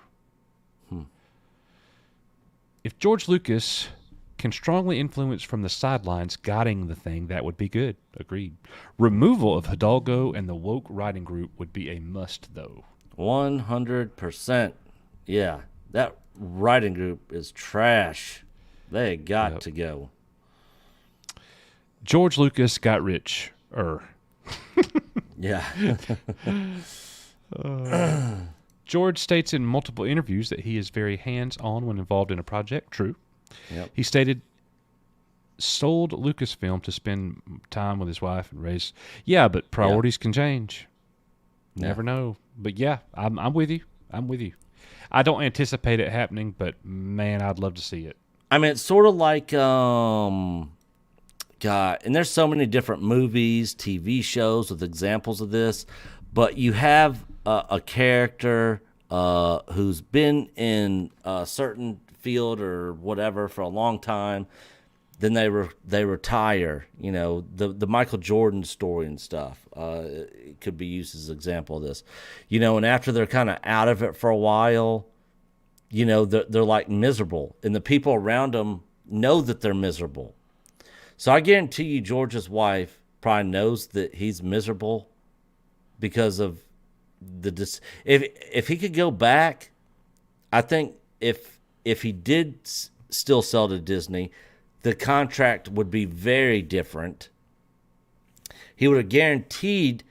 Speaker 1: If George Lucas can strongly influence from the sidelines guiding the thing, that would be good. Agreed. Removal of Hidalgo and the woke writing group would be a must, though.
Speaker 2: 100%. Yeah, that writing group is trash. They got to go.
Speaker 1: George Lucas got rich.
Speaker 2: Yeah.
Speaker 1: George states in multiple interviews that he is very hands-on when involved in a project. True.
Speaker 2: Yep.
Speaker 1: He stated, sold Lucasfilm to spend time with his wife and raise. Yeah, but priorities can change. Never know. But yeah, I'm with you. I'm with you. I don't anticipate it happening, but man, I'd love to see it.
Speaker 2: I mean, it's sort of like, God, and there's so many different movies, TV shows with examples of this, but you have a character who's been in a certain field or whatever for a long time, then they retire. You know, the Michael Jordan story and stuff it could be used as an example of this. You know, and after they're kind of out of it for a while, you know, they're like miserable, and the people around them know that they're miserable. So I guarantee you, George's wife probably knows that he's miserable because of if he could go back, I think if he did still sell to Disney, the contract would be very different. He would have guaranteed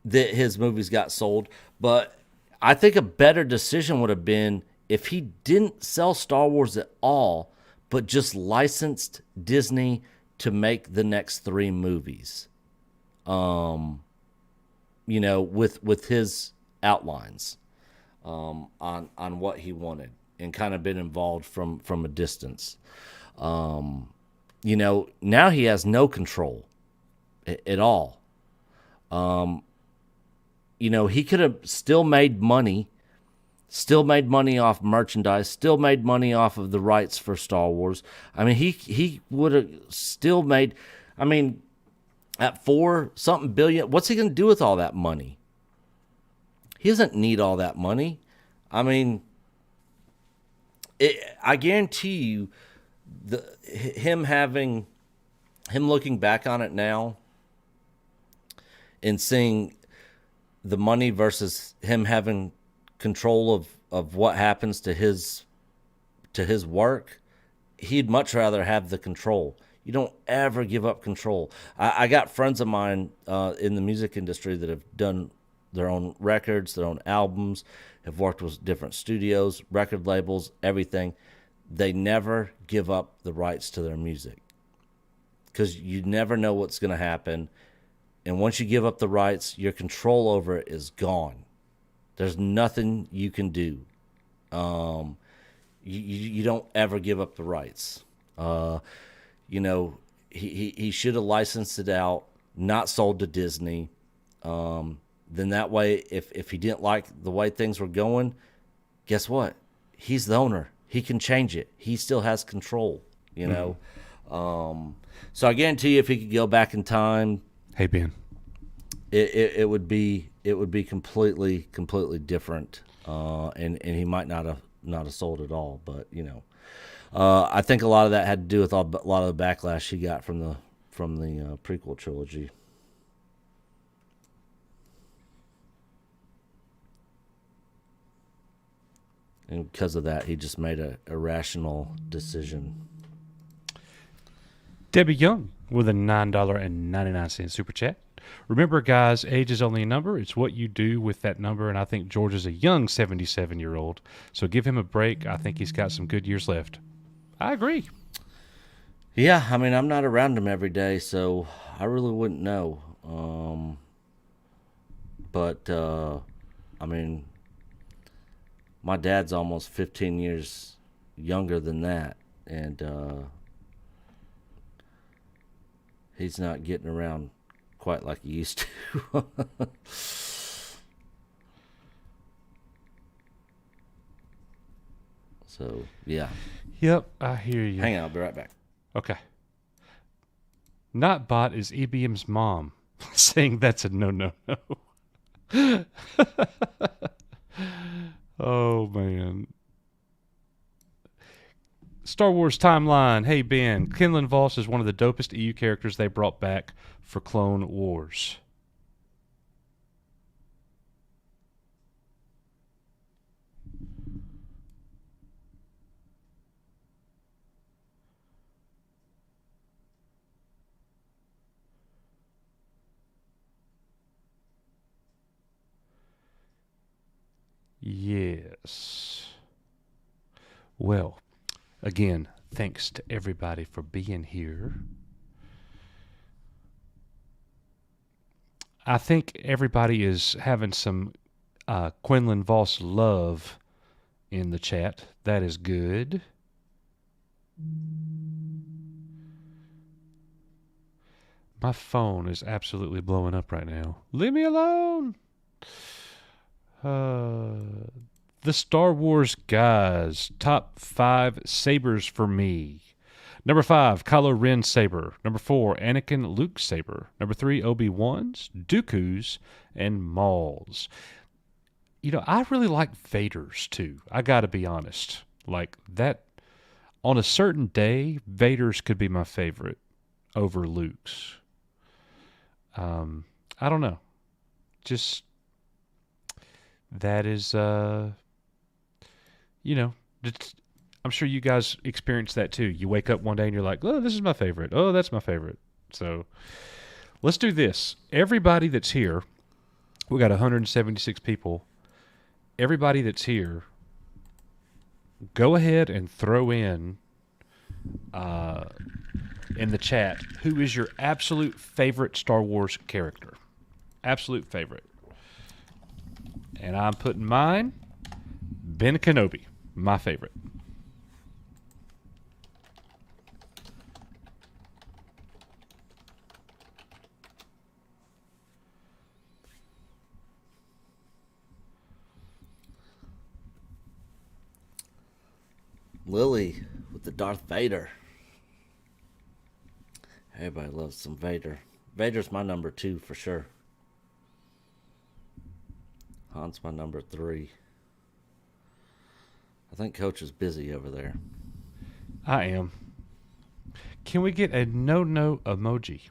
Speaker 2: that his movies got sold, but I think a better decision would have been if he didn't sell Star Wars at all, but just licensed Disney to make the next 3 movies. You know, with his outlines on what he wanted, and kind of been involved from a distance. You know, now he has no control at all. You know, he could have still made money off merchandise, still made money off of the rights for Star Wars. I mean, he would have still made, I mean, at $4-something billion, what's he going to do with all that money? He doesn't need all that money. I mean, I guarantee you, him looking back on it now and seeing the money versus him having control of what happens to his work, he'd much rather have the control. You don't ever give up control. I got friends of mine in the music industry that have done their own records, their own albums, have worked with different studios, record labels, everything. They never give up the rights to their music because you never know what's going to happen. And once you give up the rights, your control over it is gone. There's nothing you can do. You don't ever give up the rights. You know, he should have licensed it out, not sold to Disney. Then that way, if he didn't like the way things were going, guess what? He's the owner. He can change it. He still has control, you know. So I guarantee you, if he could go back in time,
Speaker 1: Hey, Ben.
Speaker 2: it would be completely different, and he might not have sold it all. But you know, I think a lot of that had to do with a lot of the backlash he got from the prequel trilogy. And because of that, he just made a irrational decision.
Speaker 1: Debbie Young with a $9.99 super chat. Remember, guys, age is only a number. It's what you do with that number, and I think George is a young 77-year-old, so give him a break. I think he's got some good years left. I agree.
Speaker 2: Yeah, I mean, I'm not around him every day, so I really wouldn't know. But I mean, my dad's almost 15 years younger than that, and he's not getting around quite like he used to. So, yeah.
Speaker 1: Yep, I hear you.
Speaker 2: Hang on, I'll be right back.
Speaker 1: Okay. Notbot is EBM's mom, saying that's a no. Oh, man. Star Wars Timeline. Hey, Ben. Quinlan Voss is one of the dopest EU characters they brought back for Clone Wars. Yes. Well, again, thanks to everybody for being here. I think everybody is having some Quinlan Voss love in the chat. That is good. My phone is absolutely blowing up right now. Leave me alone. The Star Wars guys. Top 5 sabers for me. Number 5, Kylo Ren saber. Number 4, Anakin Luke saber. Number 3, Obi-Wan's, Dooku's, and Maul's. You know, I really like Vader's too. I gotta be honest. Like that, on a certain day, Vader's could be my favorite over Luke's. I don't know. Just that is, you know, I'm sure you guys experience that too. You wake up one day and you're like, oh, this is my favorite. Oh, that's my favorite. So let's do this. Everybody that's here, we got 176 people. Everybody that's here, go ahead and throw in the chat, who is your absolute favorite Star Wars character? Absolute favorite. And I'm putting mine, Ben Kenobi, my favorite.
Speaker 2: Lily with the Darth Vader. Everybody loves some Vader. Vader's my number 2 for sure. Han's my number 3. I think Coach is busy over there.
Speaker 1: I am. Can we get a no emoji?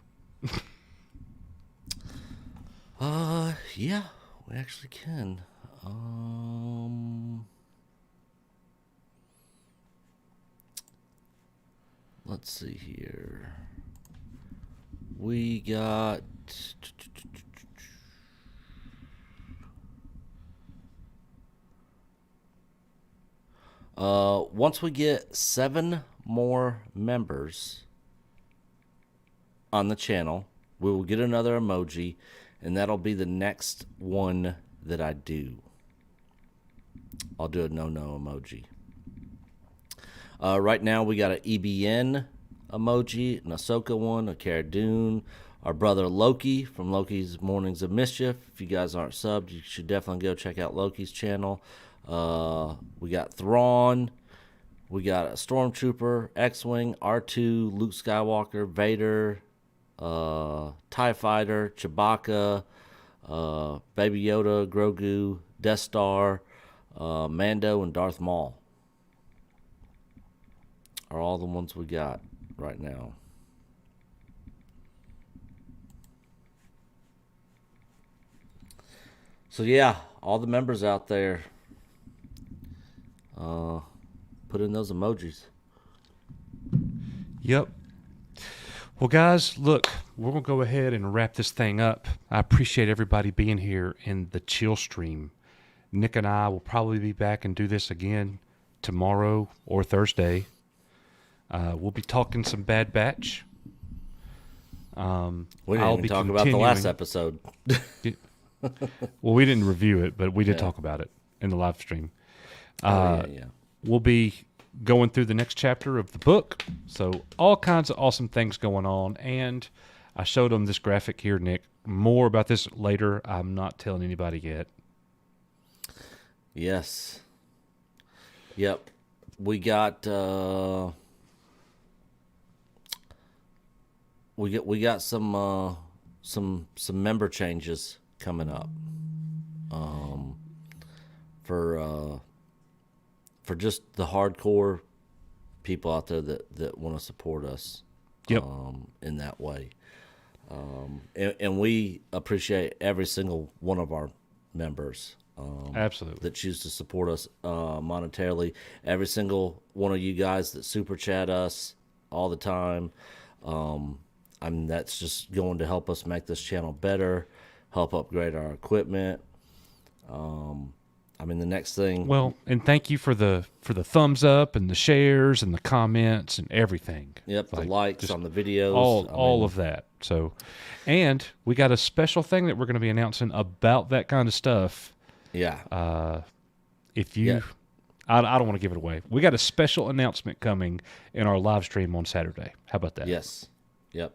Speaker 2: Yeah, we actually can. Let's see here. We got once we get 7 more members on the channel, we will get another emoji, and that'll be the next one that I do. I'll do a no emoji. Right now we got an EBN emoji, an Ahsoka one, a Cara Dune, our brother Loki from Loki's Mornings of Mischief. If you guys aren't subbed, you should definitely go check out Loki's channel. We got Thrawn. We got a Stormtrooper, X-Wing, R2, Luke Skywalker, Vader, TIE Fighter, Chewbacca, Baby Yoda, Grogu, Death Star, Mando, and Darth Maul are all the ones we got right now. So yeah, all the members out there, put in those emojis.
Speaker 1: Yep. Well, guys, look, we're going to go ahead and wrap this thing up. I appreciate everybody being here in the chill stream. Nick and I will probably be back and do this again tomorrow or Thursday. We'll be talking some Bad Batch.
Speaker 2: We didn't even talk about the last episode.
Speaker 1: Well, we didn't review it, but we did talk about it in the live stream.
Speaker 2: Yeah.
Speaker 1: We'll be going through the next chapter of the book. So all kinds of awesome things going on. And I showed them this graphic here, Nick. More about this later. I'm not telling anybody yet.
Speaker 2: Yes. Yep. We got some member changes coming up. For just the hardcore people out there that want to support us.
Speaker 1: Yep.
Speaker 2: In that way. And we appreciate every single one of our members.
Speaker 1: Absolutely.
Speaker 2: That choose to support us monetarily. Every single one of you guys that super chat us all the time. That's just going to help us make this channel better, help upgrade our equipment. The next thing.
Speaker 1: Well, and thank you for the thumbs up and the shares and the comments and everything.
Speaker 2: Yep, the likes on the videos.
Speaker 1: All of that. So, and we got a special thing that we're going to be announcing about that kind of stuff.
Speaker 2: Yeah.
Speaker 1: If you, I don't want to give it away. We got a special announcement coming in our live stream on Saturday. How about that?
Speaker 2: Yes. Yep.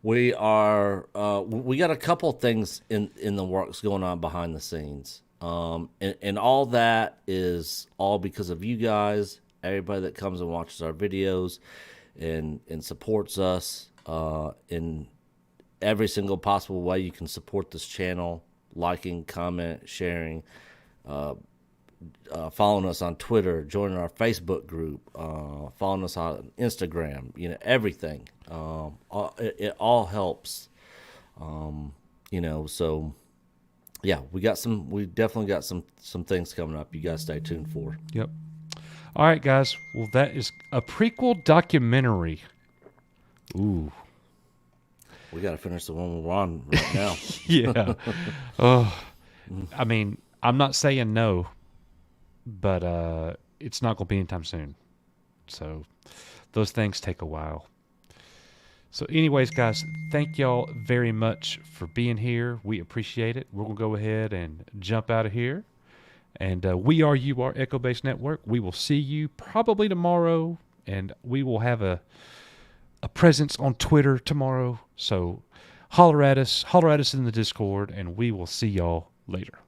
Speaker 2: We are. We got a couple things in the works going on behind the scenes. And all that is all because of you guys, everybody that comes and watches our videos and supports us in every single possible way you can support this channel, liking, comment, sharing, following us on Twitter, joining our Facebook group, following us on Instagram, everything. It all helps, so yeah, we definitely got some things coming up. You guys stay tuned for.
Speaker 1: Yep. All right, guys. Well, that is a prequel documentary. Ooh.
Speaker 2: We got to finish the one we're on right now.
Speaker 1: Yeah. I'm not saying no, but it's not going to be anytime soon. So those things take a while. So anyways, guys, thank y'all very much for being here. We appreciate it. We're going to go ahead and jump out of here. And we are Echo Base Network. We will see you probably tomorrow, and we will have a presence on Twitter tomorrow. So holler at us in the Discord, and we will see y'all later.